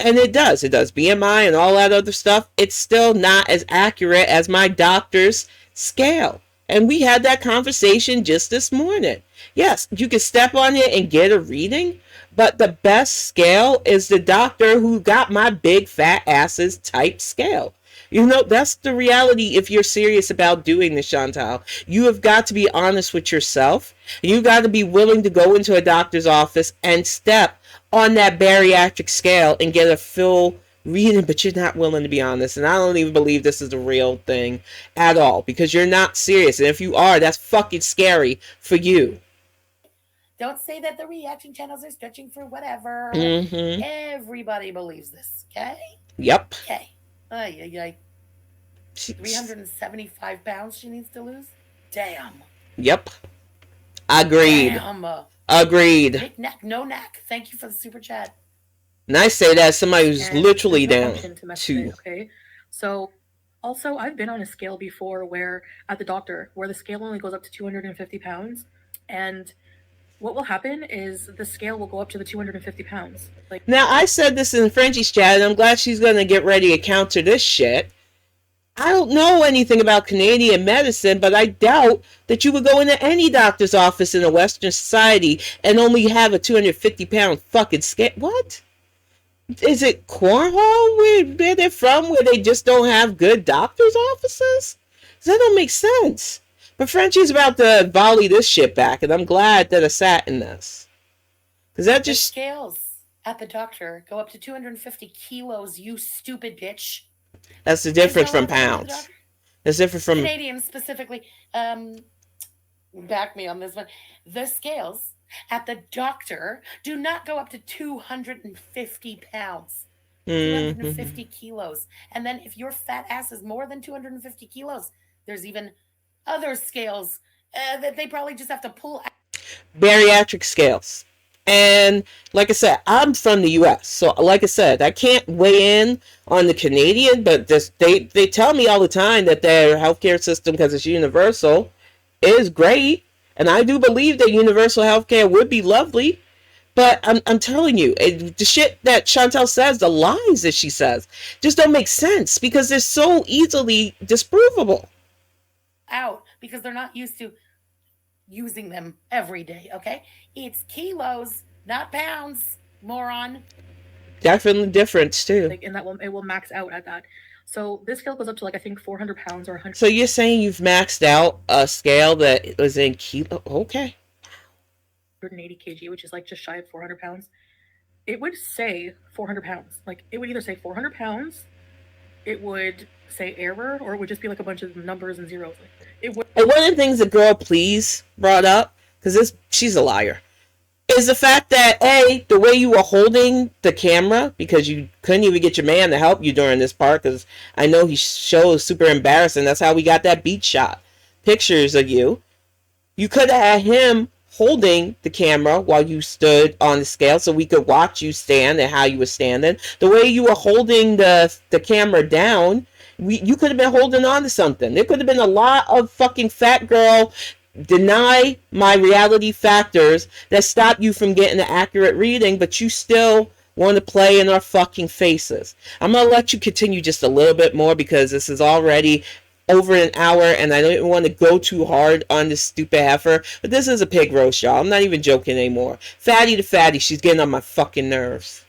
And it does BMI and all that other stuff. It's still not as accurate as my doctor's scale. And we had that conversation just this morning. Yes, you can step on it and get a reading, but the best scale is the doctor who got my big fat asses type scale. You know, that's the reality if you're serious about doing this, Chantal. You have got to be honest with yourself. You've got to be willing to go into a doctor's office and step on that bariatric scale and get a full reading, but you're not willing to be honest. And I don't even believe this is the real thing at all, because you're not serious. And if you are, that's fucking scary for you. Don't say that the reaction channels are stretching for whatever. Mm-hmm. Everybody believes this, okay? Yep. Okay. 375 pounds she needs to lose? Damn. Yep. Agreed. Damn. Agreed. Nick, neck, no neck. Thank you for the super chat. And I say that somebody who's literally down to. Okay. So, also, I've been on a scale before where, at the doctor, where the scale only goes up to 250 pounds. And what will happen is the scale will go up to the 250 pounds. Now, I said this in Frenchie's chat, and I'm glad she's going to get ready to counter this shit. I don't know anything about Canadian medicine, but I doubt that you would go into any doctor's office in a Western society and only have a 250-pound fucking scale. What? Is it Cornwall where they're from, where they just don't have good doctor's offices? That don't make sense. But Frenchie's about to volley this shit back, and I'm glad that I sat in this. Because that The just... scales at the doctor go up to 250 kilos, you stupid bitch. That's the difference from pounds. That's different from... Canadians specifically. Back me on this one. The scales at the doctor do not go up to 250 pounds. 250 kilos. And then if your fat ass is more than 250 kilos, there's even other scales that they probably just have to pull out. Bariatric scales. And like I said, I'm from the US. So like I said, I can't weigh in on the Canadian, but they tell me all the time that their healthcare system, because it's universal, is great. And I do believe that universal healthcare would be lovely. But I'm telling you, the shit that Chantal says, the lies that she says, just don't make sense because they're so easily disprovable. Out because they're not used to using them every day, okay? It's kilos, not pounds, moron. Definitely difference too. And that it will max out at that. So this scale goes up to like I think 400 pounds or 100. So you're saying you've maxed out a scale that was in kilo? Okay. 180 kg, which is like just shy of 400 pounds. It would say 400 pounds. Like it would either say 400 pounds, it would say error, or it would just be like a bunch of numbers and zeros. It would. And one of the things that Girl Please brought up, because she's a liar, is the fact that the way you were holding the camera, because you couldn't even get your man to help you during this part, because I know he shows super embarrassing. That's how we got that beach shot. Pictures of you. You could have had him holding the camera while you stood on the scale so we could watch you stand and how you were standing. The way you were holding the camera down, you could have been holding on to something. There could have been a lot of fucking fat girl deny my reality factors that stop you from getting an accurate reading, but you still want to play in our fucking faces. I'm going to let you continue just a little bit more because this is already over an hour and I don't even want to go too hard on this stupid heifer, but this is a pig roast, y'all. I'm not even joking anymore. Fatty to fatty, she's getting on my fucking nerves.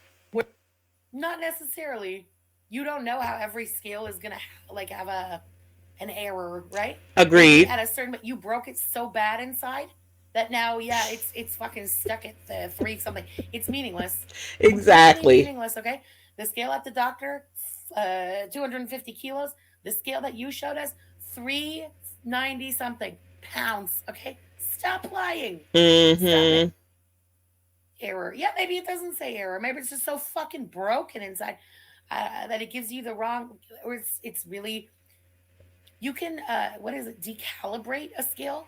Not necessarily. You don't know how every scale is going to have an error, right? Agreed. At a certain, but you broke it so bad inside that now, it's fucking stuck at the 3 something. It's meaningless. Exactly. It's meaningless, okay? The scale at the doctor, 250 kilos. The scale that you showed us, 390 something pounds, okay? Stop lying. Mm-hmm. Stop it. Error. Yeah, maybe it doesn't say error. Maybe it's just so fucking broken inside that it gives you the wrong, or it's really... You can, decalibrate a scale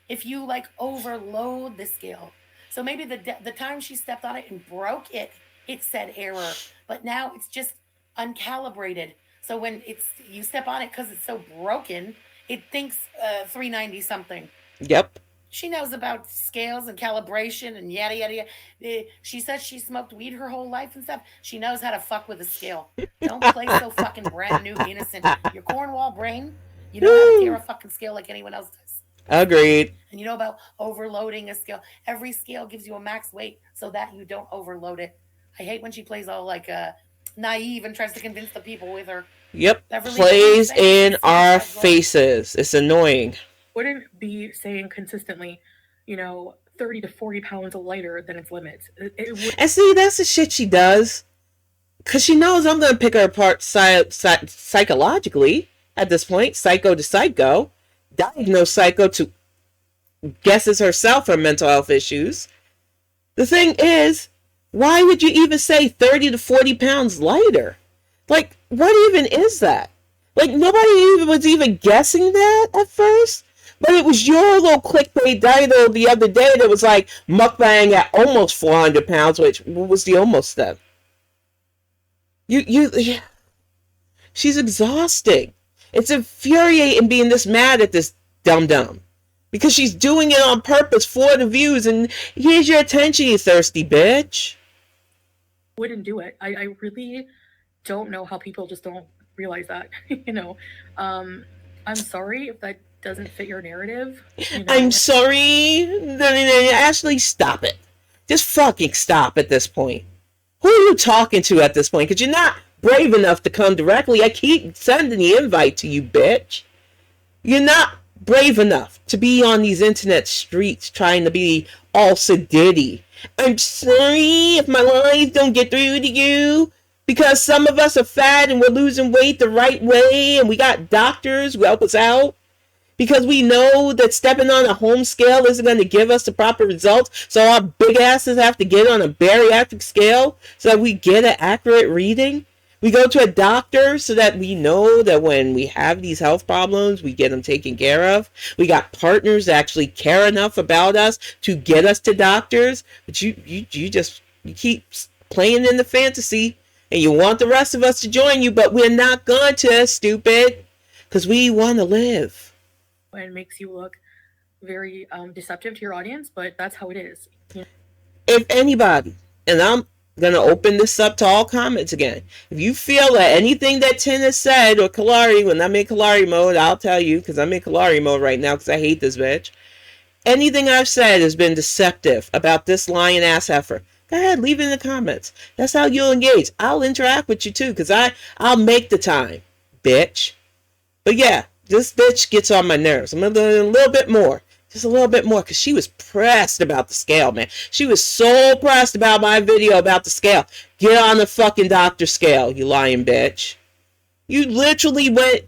if you overload the scale. So maybe the time she stepped on it and broke it, it said error, but now it's just uncalibrated. So when you step on it because it's so broken, it thinks 390 something. Yep. She knows about scales and calibration and yada yada yada. She says she smoked weed her whole life and stuff. She knows how to fuck with a scale. Don't play so fucking brand new innocent. Your Cornwall brain, you know how to tear a fucking scale like anyone else does. Agreed. And you know about overloading a scale. Every scale gives you a max weight so that you don't overload it. I hate when she plays all naive and tries to convince the people with her. Yep. Plays in our faces. It's annoying. Wouldn't be saying consistently, 30 to 40 pounds lighter than its limits. And see, that's the shit she does. Because she knows I'm going to pick her apart psychologically at this point. Psycho to psycho. Diagnose psycho to guesses herself her mental health issues. The thing is, why would you even say 30 to 40 pounds lighter? Like, what even is that? Like, nobody even was even guessing that at first. But it was your little clickbait title the other day that was like mukbang at almost 400 pounds, which what was the almost then? She's exhausting. It's infuriating being this mad at this dum-dum. Because she's doing it on purpose for the views, and here's your attention, you thirsty bitch. Wouldn't do it. I really don't know how people just don't realize that. you know, um, I'm sorry if that doesn't fit your narrative. I'm sorry. Ashley, stop it. Just fucking stop at this point. Who are you talking to at this point? Because you're not brave enough to come directly. I keep sending the invite to you, bitch. You're not brave enough to be on these internet streets trying to be all sedity. I'm sorry if my lines don't get through to you because some of us are fat and we're losing weight the right way and we got doctors who help us out because we know that stepping on a home scale isn't going to give us the proper results. So our big asses have to get on a bariatric scale so that we get an accurate reading. We go to a doctor so that we know that when we have these health problems, we get them taken care of. We got partners that actually care enough about us to get us to doctors. But you keep playing in the fantasy and you want the rest of us to join you, but we're not going to, stupid, because we want to live. And makes you look very deceptive to your audience, but that's how it is. If anybody, and I'm going to open this up to all comments again, if you feel that anything that Tin has said, or Kalari, when I'm in Kalari mode, I'll tell you, because I'm in Kalari mode right now because I hate this bitch. Anything I've said has been deceptive about this lion ass heifer. Go ahead, leave it in the comments. That's how you'll engage. I'll interact with you too, because I'll make the time, bitch. But yeah, this bitch gets on my nerves. I'm going to learn a little bit more. Just a little bit more, because she was pressed about the scale, man. She was so pressed about my video about the scale. Get on the fucking doctor scale, you lying bitch. You literally went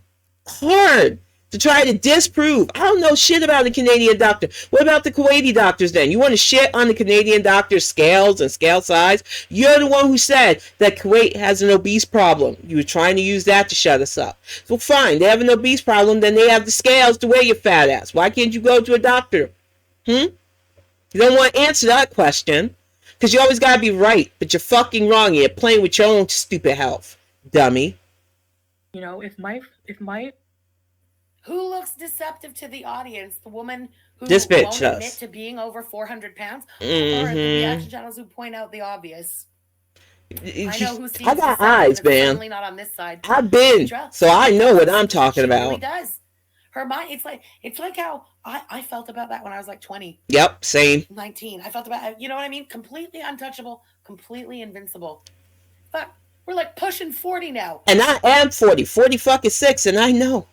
hard to try to disprove. I don't know shit about the Canadian doctor. What about the Kuwaiti doctors then? You want to shit on the Canadian doctor's scales and scale size? You're the one who said that Kuwait has an obese problem. You were trying to use that to shut us up. So fine, they have an obese problem, then they have the scales to weigh your fat ass. Why can't you go to a doctor? You don't want to answer that question because you always got to be right, but you're fucking wrong. You're playing with your own stupid health, dummy. If my who looks deceptive to the audience? The woman who this bitch won't does. admit to being over 400 pounds? Or the reaction channels who point out the obvious? I know who sees. I got eyes, man. Certainly not on this side. I've been, so I know what I'm talking about. She really does. Her mind, it's like how I felt about that when I was like 20. Yep, same. 19. I felt about, you know what I mean? Completely untouchable, completely invincible. But we're like pushing 40 now. And I am 40 fucking 6, and I know.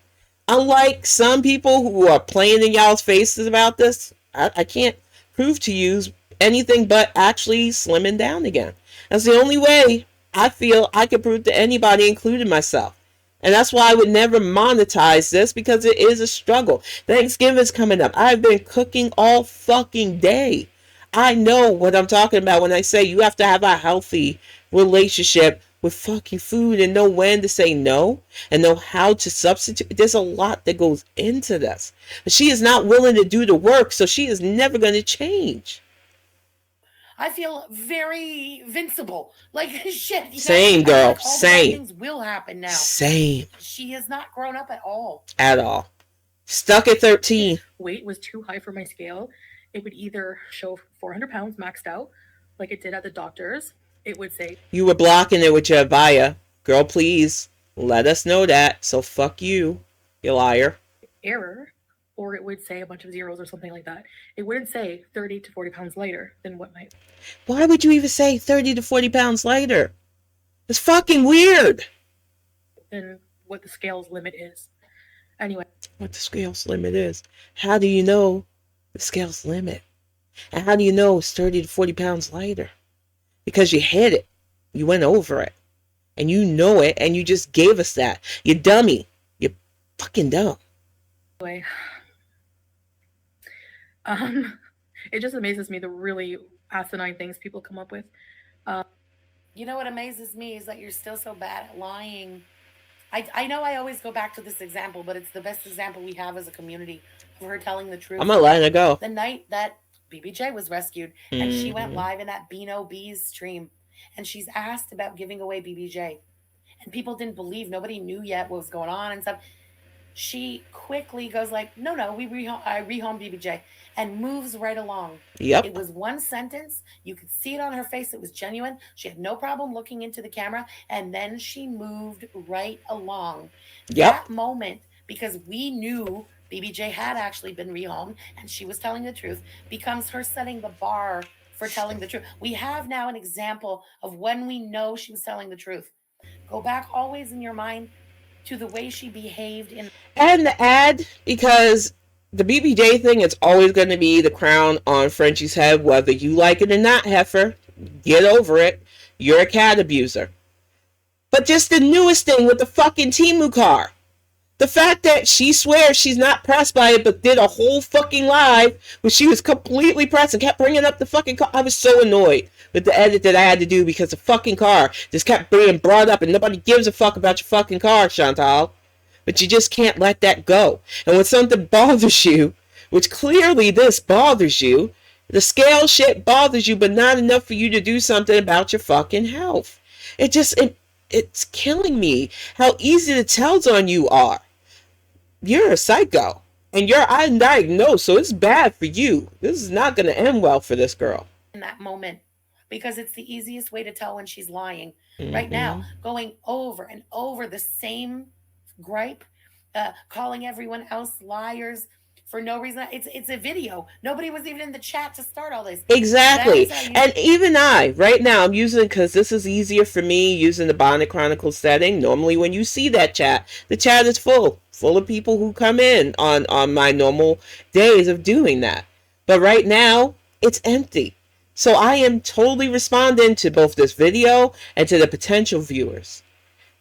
Unlike some people who are playing in y'all's faces about this, I can't prove to you anything but actually slimming down again. That's the only way I feel I can prove to anybody, including myself. And that's why I would never monetize this, because it is a struggle. Thanksgiving's coming up. I've been cooking all fucking day. I know what I'm talking about when I say you have to have a healthy relationship with fucking food and know when to say no and know how to substitute. There's a lot that goes into this. But she is not willing to do the work, so she is never going to change. I feel very invincible. Like shit. Same, girl. Like all same. Things will happen now. Same. She has not grown up at all. At all. Stuck at 13. Weight was too high for my scale. It would either show 400 pounds maxed out, like it did at the doctor's. It would say, you were blocking it with your Avaya. Girl, please let us know that. So fuck you, you liar. Error. Or it would say a bunch of zeros or something like that. It wouldn't say 30 to 40 pounds lighter than what might. Why would you even say 30 to 40 pounds lighter? It's fucking weird. Than what the scale's limit is. Anyway. What the scale's limit is. How do you know the scale's limit? And how do you know it's 30 to 40 pounds lighter? Because you hit it. You went over it. And you know it, and you just gave us that. You dummy. You're fucking dumb. Anyway. It just amazes me the really asinine things people come up with. You know what amazes me is that you're still so bad at lying. I know I always go back to this example, but it's the best example we have as a community of her telling the truth. I'm gonna let it go. The night that BBJ was rescued, and she went live in that Beano Bees stream, and she's asked about giving away BBJ, and people didn't believe. Nobody knew yet what was going on and stuff. She quickly goes like, no, I rehome BBJ, and moves right along. It Yep. was one sentence. You could see it on her face. It was genuine. She had no problem looking into the camera. And then she moved right along. Yep. That moment, because we knew BBJ had actually been rehomed and she was telling the truth, becomes her setting the bar for telling the truth. We have now an example of when we know she was telling the truth. Go back always in your mind to the way she behaved in. And the ad, because the BBJ thing is always going to be the crown on Frenchie's head, whether you like it or not, heifer. Get over it. You're a cat abuser. But just the newest thing with the fucking Timu car. The fact that she swears she's not pressed by it, but did a whole fucking live where she was completely pressed and kept bringing up the fucking car. I was so annoyed with the edit that I had to do because the fucking car just kept being brought up and nobody gives a fuck about your fucking car, Chantal. But you just can't let that go. And when something bothers you, which clearly this bothers you, the scale shit bothers you, but not enough for you to do something about your fucking health. It's killing me how easy the tells on you are. You're a psycho. And you're undiagnosed, so it's bad for you. This is not going to end well for this girl. In that moment, because it's the easiest way to tell when she's lying. Right now, going over and over the same gripe, calling everyone else liars for no reason. It's a video. Nobody was even in the chat to start all this. Exactly. And even I, right now, I'm using, because this is easier for me, using the Bonnet Chronicles setting. Normally when you see that chat, the chat is full of people who come in on my normal days of doing that. But right now, it's empty. So I am totally responding to both this video and to the potential viewers.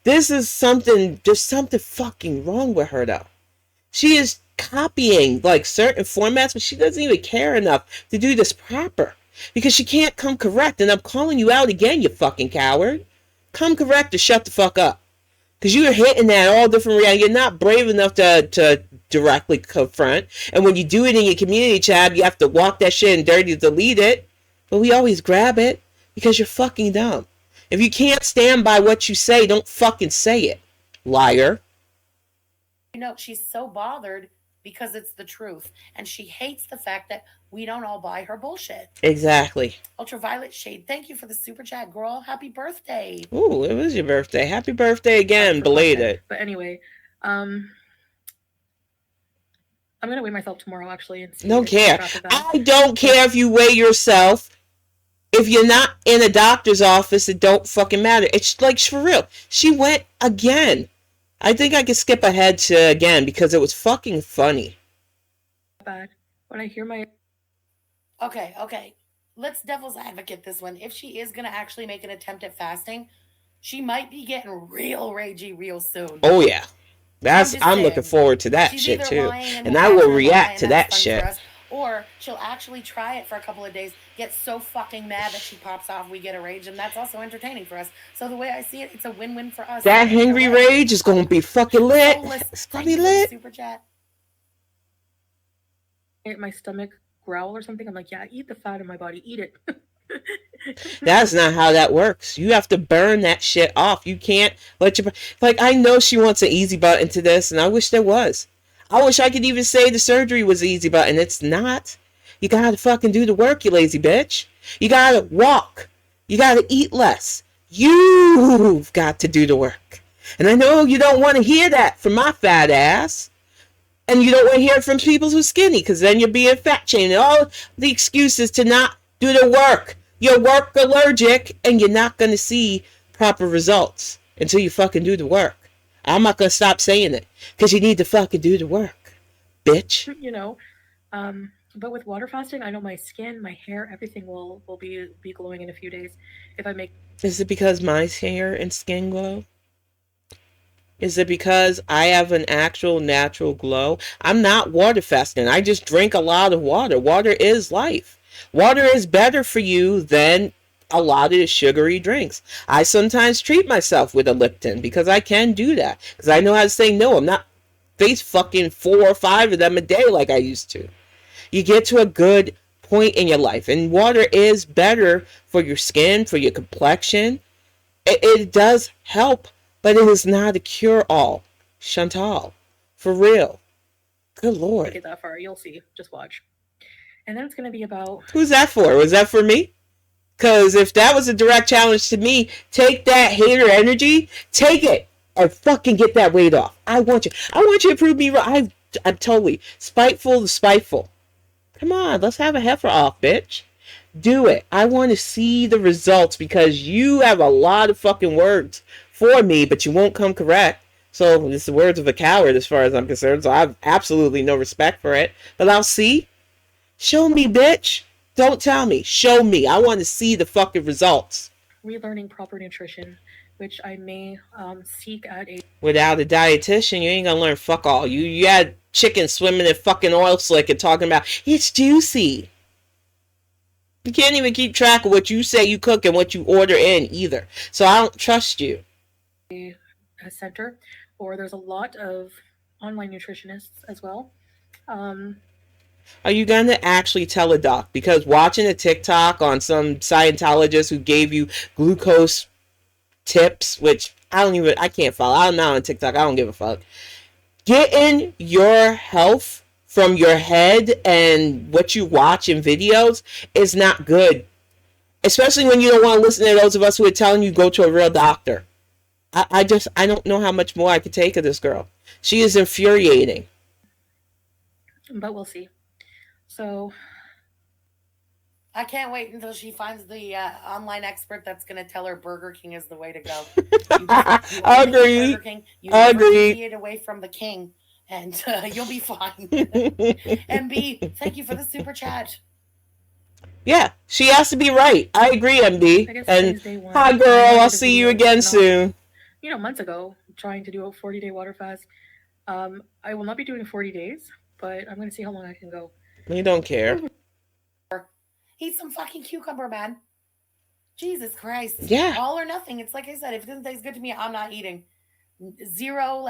This is something, there's something fucking wrong with her though. She is copying like certain formats, but she doesn't even care enough to do this proper. Because she can't come correct, and I'm calling you out again, you fucking coward. Come correct or shut the fuck up. Because you're hitting that all different realities. You're not brave enough to directly confront. And when you do it in your community tab, you have to walk that shit and dirty to delete it. But we always grab it because you're fucking dumb. If you can't stand by what you say, don't fucking say it. Liar. You know, she's so bothered because it's the truth. And she hates the fact that we don't all buy her bullshit. Exactly. Ultraviolet Shade, thank you for the super chat, girl. Happy birthday. Ooh, it was your birthday. Happy birthday again, belated. But anyway, I'm gonna weigh myself tomorrow actually. And see don't care. I don't care if you weigh yourself. If you're not in a doctor's office, it don't fucking matter. It's like, for real. She went again. I think I could skip ahead to again because it was fucking funny. Bad. When I hear my... Okay. Let's devil's advocate this one. If she is going to actually make an attempt at fasting, she might be getting real ragey real soon. Oh, yeah. I'm looking forward to that shit, too. And I will react to that shit. Or she'll actually try it for a couple of days, get so fucking mad that she pops off, we get a rage, and that's also entertaining for us. So the way I see it, it's a win-win for us. That hangry rage is going to be fucking lit. It's going to be lit. Super chat. My stomach growl or something, I'm like, yeah, eat the fat in my body, eat it. That's not how that works. You have to burn that shit off. You can't let your... Like, I know she wants an easy button to this, and I wish there was. I wish I could even say the surgery was the easy button. It's not. You gotta fucking do the work, you lazy bitch. You gotta walk. You gotta eat less. You've got to do the work. And I know you don't want to hear that from my fat ass. And you don't want to hear it from people who's skinny, because then you're being fat shamed. All the excuses to not do the work. You're work allergic, and you're not going to see proper results until you fucking do the work. I'm not going to stop saying it, because you need to fucking do the work, bitch. You know, but with water fasting, I know my skin, my hair, everything will be glowing in a few days if I make... Is it because my hair and skin glow? Is it because I have an actual natural glow? I'm not water fasting. I just drink a lot of water. Water is life. Water is better for you than a lot of the sugary drinks. I sometimes treat myself with a Lipton because I can do that. Because I know how to say no. I'm not face fucking 4 or 5 of them a day like I used to. You get to a good point in your life. And water is better for your skin, for your complexion. It does help. But it is not a cure-all. Chantal, For real. Good Take Lord. it that far. You'll see. Just watch. And then it's going to be about. Who's that for? Was that for me? Because if that was a direct challenge to me, take that hater energy, take it, and fucking get that weight off. I want you. I want you to prove me wrong. I'm totally spiteful to spiteful. Come on, let's have a heifer off, bitch. Do it. I want to see the results because you have a lot of fucking words for me, but you won't come correct. So it's the words of a coward as far as I'm concerned. So I have absolutely no respect for it. But I'll see. Show me, bitch. Don't tell me. Show me. I want to see the fucking results. Relearning proper nutrition, which I may seek at a. Without a dietitian, you ain't gonna learn fuck all. You had chicken swimming in fucking oil slick and talking about it's juicy. You can't even keep track of what you say you cook and what you order in either. So I don't trust you. A center, or there's a lot of online nutritionists as well. Are you going to actually tell a doc? Because watching a TikTok on some Scientologist who gave you glucose tips, which I can't follow. I'm not on TikTok. I don't give a fuck. Getting your health from your head and what you watch in videos is not good. Especially when you don't want to listen to those of us who are telling you go to a real doctor. I don't know how much more I could take of this girl. She is infuriating. But we'll see. So I can't wait until she finds the online expert that's going to tell her Burger King is the way to go. Agreed. You deviate away from the king, and you'll be fine. MB, thank you for the super chat. Yeah, she has to be right. I agree, MB. And hi, girl. I'll see you again soon. Months ago, trying to do a 40-day water fast. I will not be doing 40 days, but I'm going to see how long I can go. You don't care. Eat some fucking cucumber, man. Jesus Christ. Yeah. All or nothing. It's like I said, if it doesn't taste good to me, I'm not eating. Zero,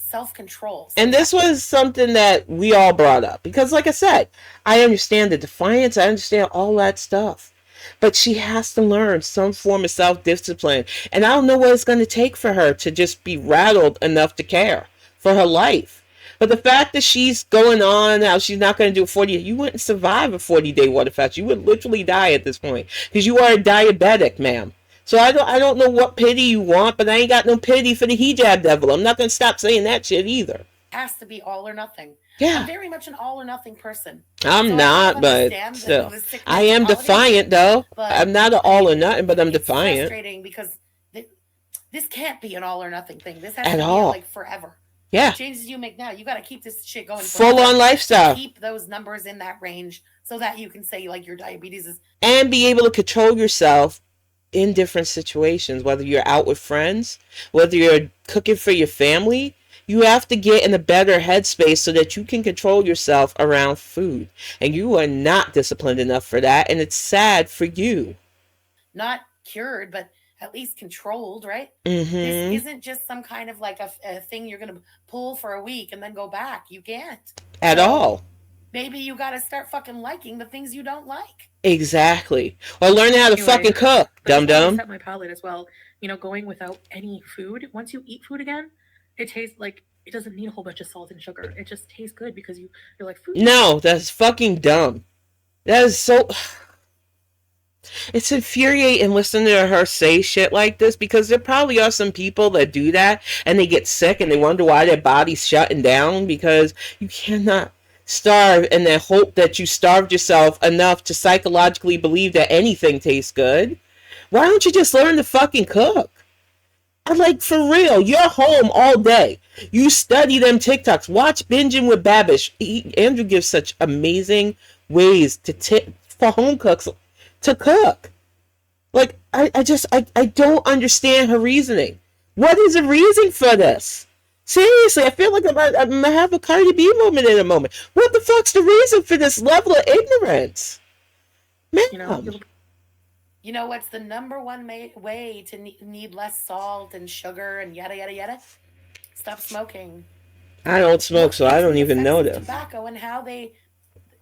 self-control. And this was something that we all brought up. Because, like I said, I understand the defiance. I understand all that stuff. But she has to learn some form of self-discipline. And I don't know what it's going to take for her to just be rattled enough to care for her life. But the fact that she's going on how she's not going to do a 40, you wouldn't survive a 40-day water fast. You would literally die at this point because you are a diabetic, ma'am. So I don't know what pity you want, but I ain't got no pity for the hijab devil. I'm not going to stop saying that shit either. It has to be all or nothing. Yeah. I'm very much an all or nothing person. I'm not, but still. I am defiant, though. I'm not an all or nothing, but I'm defiant. It's frustrating because this can't be an all or nothing thing. This has to be forever. Yeah. The changes you make now, you got to keep this shit going. Full on lifestyle. Keep those numbers in that range so that you can say your diabetes is. And be able to control yourself in different situations, whether you're out with friends, whether you're cooking for your family. You have to get in a better headspace so that you can control yourself around food. And you are not disciplined enough for that. And it's sad for you. Not cured, but at least controlled, right? Mm-hmm. This isn't just some kind of a thing you're going to pull for a week and then go back. You can't. At all. Maybe you got to start fucking liking the things you don't like. Exactly. Or learn how to fucking cook, dum-dum. Set my palate as well. Going without any food. Once you eat food again, it tastes like it doesn't need a whole bunch of salt and sugar. It just tastes good because you're like food. No, that's fucking dumb. That is so... It's infuriating listening to her say shit like this because there probably are some people that do that and they get sick and they wonder why their body's shutting down because you cannot starve and then hope that you starved yourself enough to psychologically believe that anything tastes good. Why don't you just learn to fucking cook? For real, you're home all day. You study them TikToks. Watch Binging with Babish. Andrew gives such amazing ways for home cooks to cook. I don't understand her reasoning. What is the reason for this? Seriously, I feel like I'm going to have a Cardi B moment in a moment. What the fuck's the reason for this level of ignorance? Ma'am. You know what's the number one way to need less salt and sugar and yada, yada, yada? Stop smoking. I don't smoke, so I don't even know this. Tobacco and how they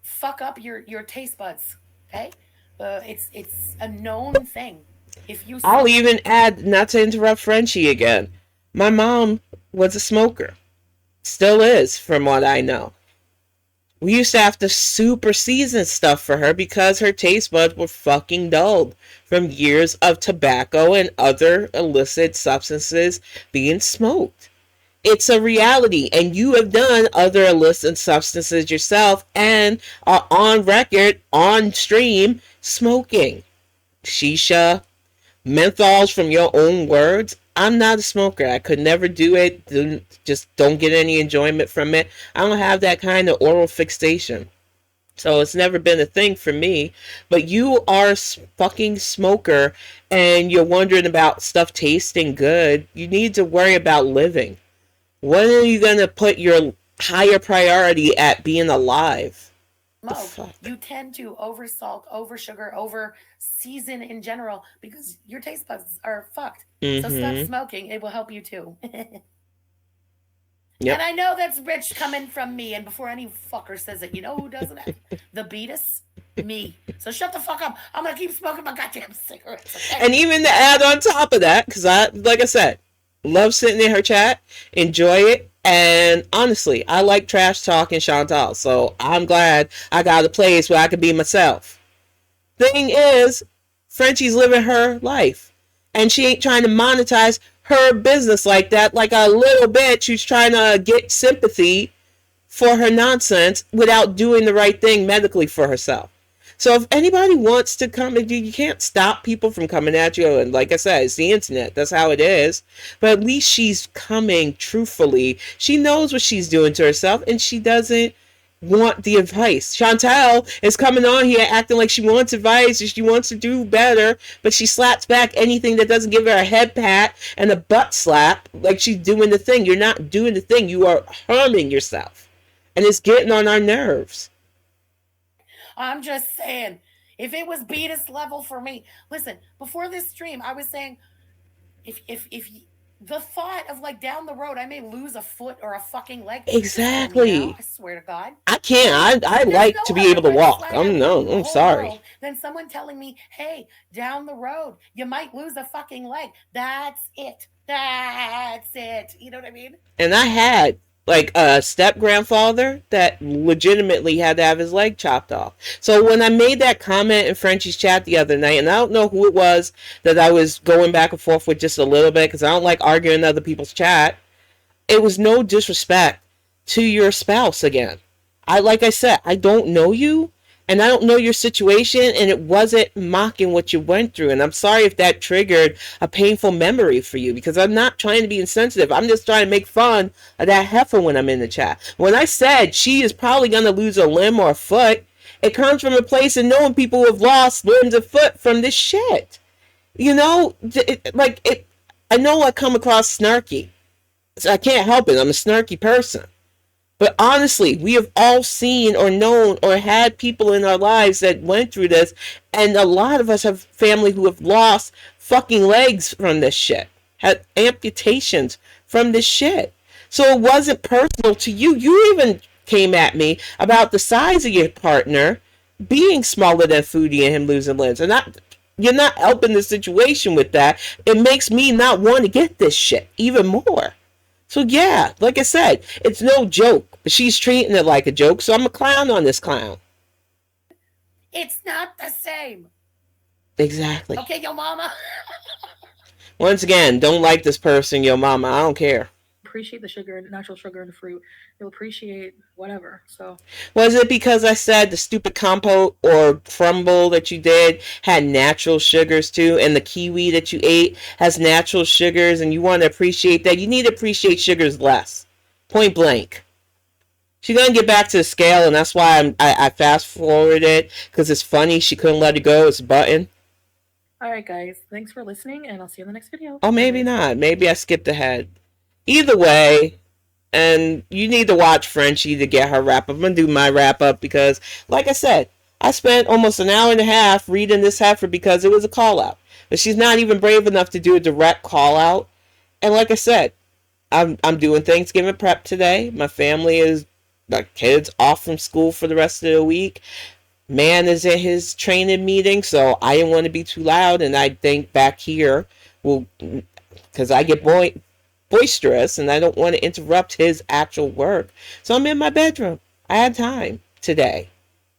fuck up your taste buds, okay? It's a known thing. I'll even add, not to interrupt Frenchie again, my mom was a smoker. Still is, from what I know. We used to have to super season stuff for her because her taste buds were fucking dulled from years of tobacco and other illicit substances being smoked. It's a reality, and you have done other illicit substances yourself and are on record, on stream, smoking shisha, menthols from your own words. I'm not a smoker. I could never do it. Just don't get any enjoyment from it. I don't have that kind of oral fixation. So it's never been a thing for me. But you are a fucking smoker and you're wondering about stuff tasting good. You need to worry about living. When are you going to put your higher priority at being alive? You tend to oversalt, oversugar, over season in general because your taste buds are fucked. So stop smoking. It will help you too. Yep. And I know that's rich coming from me. And before any fucker says it, you know who doesn't have the beatus? Me. So shut the fuck up. I'm going to keep smoking my goddamn cigarettes. Okay? And even to add on top of that, because like I said, love sitting in her chat, enjoy it. And honestly, I like trash talking Chantal. So I'm glad I got a place where I can be myself. Thing is, Frenchie's living her life. And she ain't trying to monetize her business like that, like a little bitch who's trying to get sympathy for her nonsense without doing the right thing medically for herself. So if anybody wants to come, you can't stop people from coming at you. And like I said, it's the internet. That's how it is. But at least she's coming truthfully. She knows what she's doing to herself and she doesn't want the advice. Chantal is coming on here acting like she wants advice and she wants to do better, but she slaps back anything that doesn't give her a head pat and a butt slap like she's doing the thing. You're not doing the thing. You are harming yourself. And it's getting on our nerves. I'm just saying, if it was beatus level for me, listen, before this stream, I was saying, if the thought of like down the road, I may lose a foot or a fucking leg. Exactly. I swear to God. I can't. I like to be able to walk. I'm sorry. Then someone telling me, hey, down the road, you might lose a fucking leg. That's it. That's it. You know what I mean? And I had like a step grandfather that legitimately had to have his leg chopped off. So when I made that comment in Frenchie's chat the other night, and I don't know who it was that I was going back and forth with just a little bit because I don't like arguing in other people's chat, it was no disrespect to your spouse again. Like I said, I don't know you and I don't know your situation, and it wasn't mocking what you went through. And I'm sorry if that triggered a painful memory for you, because I'm not trying to be insensitive. I'm just trying to make fun of that heifer when I'm in the chat. When I said she is probably going to lose a limb or a foot, it comes from a place of knowing people who have lost limbs or foot from this shit. You know, I know I come across snarky. So I can't help it. I'm a snarky person. But honestly, we have all seen or known or had people in our lives that went through this. And a lot of us have family who have lost fucking legs from this shit. Had amputations from this shit. So it wasn't personal to you. You even came at me about the size of your partner being smaller than Foodie and him losing limbs. And you're not helping the situation with that. It makes me not want to get this shit even more. So yeah, like I said, it's no joke. But she's treating it like a joke, so I'm a clown on this clown. It's not the same. Exactly. Okay, yo mama. Once again, don't like this person, yo mama. I don't care. Appreciate the sugar, natural sugar in the fruit. You'll appreciate whatever. So was it because I said the stupid compote or crumble that you did had natural sugars too, and the kiwi that you ate has natural sugars, and you want to appreciate that? You need to appreciate sugars less. Point blank. She's gonna get back to the scale, and that's why I fast forwarded it, because it's funny. She couldn't let it go. It's a button. All right, guys. Thanks for listening, and I'll see you in the next video. Oh, maybe not. Maybe I skipped ahead. Either way, and you need to watch Frenchie to get her wrap up. I'm going to do my wrap up because, like I said, I spent almost an hour and a half reading this heifer because it was a call out. But she's not even brave enough to do a direct call out. And like I said, I'm doing Thanksgiving prep today. My family is, my kids off from school for the rest of the week. Man is at his training meeting, so I didn't want to be too loud. And I think back here, well, because I get boisterous and I don't want to interrupt his actual work. So I'm in my bedroom. I had time today.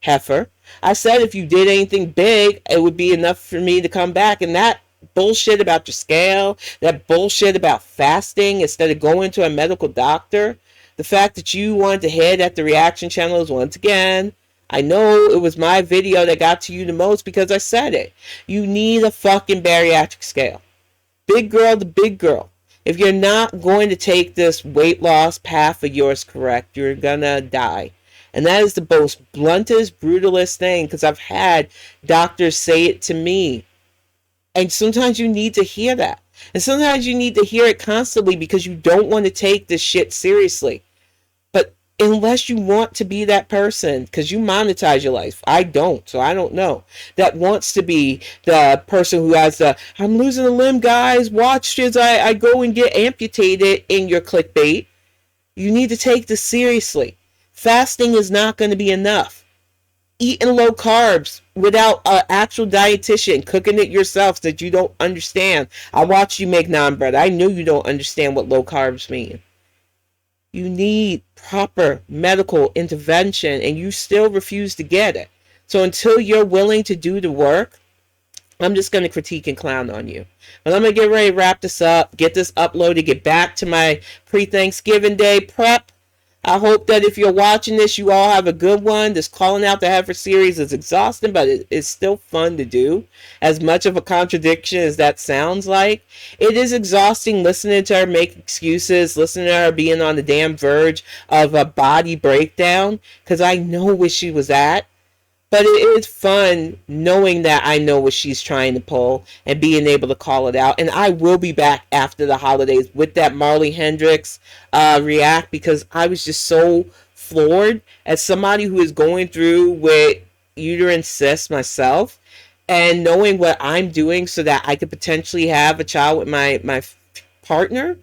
Heifer. I said if you did anything big, it would be enough for me to come back. And that bullshit about your scale, that bullshit about fasting instead of going to a medical doctor, the fact that you wanted to hit at the reaction channels once again. I know it was my video that got to you the most because I said it. You need a fucking bariatric scale. Big girl to big girl. If you're not going to take this weight loss path of yours correct, you're gonna die. And that is the most bluntest, brutalest thing because I've had doctors say it to me. And sometimes you need to hear that. And sometimes you need to hear it constantly because you don't want to take this shit seriously. But unless you want to be that person, because you monetize your life, I don't, so I don't know, that wants to be the person who has the, I'm losing a limb, guys, watch as I go and get amputated in your clickbait. You need to take this seriously. Fasting is not going to be enough. Eating low carbs without an actual dietitian, cooking it yourself that you don't understand. I watched you make naan bread. I know you don't understand what low carbs mean. You need proper medical intervention and you still refuse to get it. So until you're willing to do the work, I'm just going to critique and clown on you. But I'm going to get ready to wrap this up, get this uploaded, get back to my pre-Thanksgiving Day prep. I hope that if you're watching this, you all have a good one. This calling out the heifer series is exhausting, but it's still fun to do. As much of a contradiction as that sounds like, it is exhausting listening to her make excuses, listening to her being on the damn verge of a body breakdown, because I know where she was at. But it is fun knowing that I know what she's trying to pull and being able to call it out. And I will be back after the holidays with that Marley Hendrix react because I was just so floored as somebody who is going through with uterine cysts myself and knowing what I'm doing so that I could potentially have a child with my partner.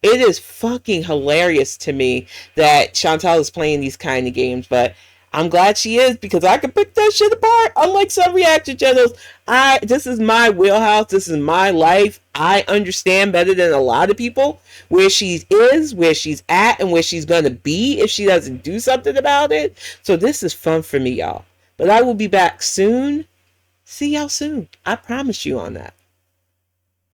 It is fucking hilarious to me that Chantal is playing these kind of games, but I'm glad she is because I can pick that shit apart. Unlike some reaction channels, this is my wheelhouse. This is my life. I understand better than a lot of people where she is, where she's at, and where she's going to be if she doesn't do something about it. So this is fun for me, y'all. But I will be back soon. See y'all soon. I promise you on that.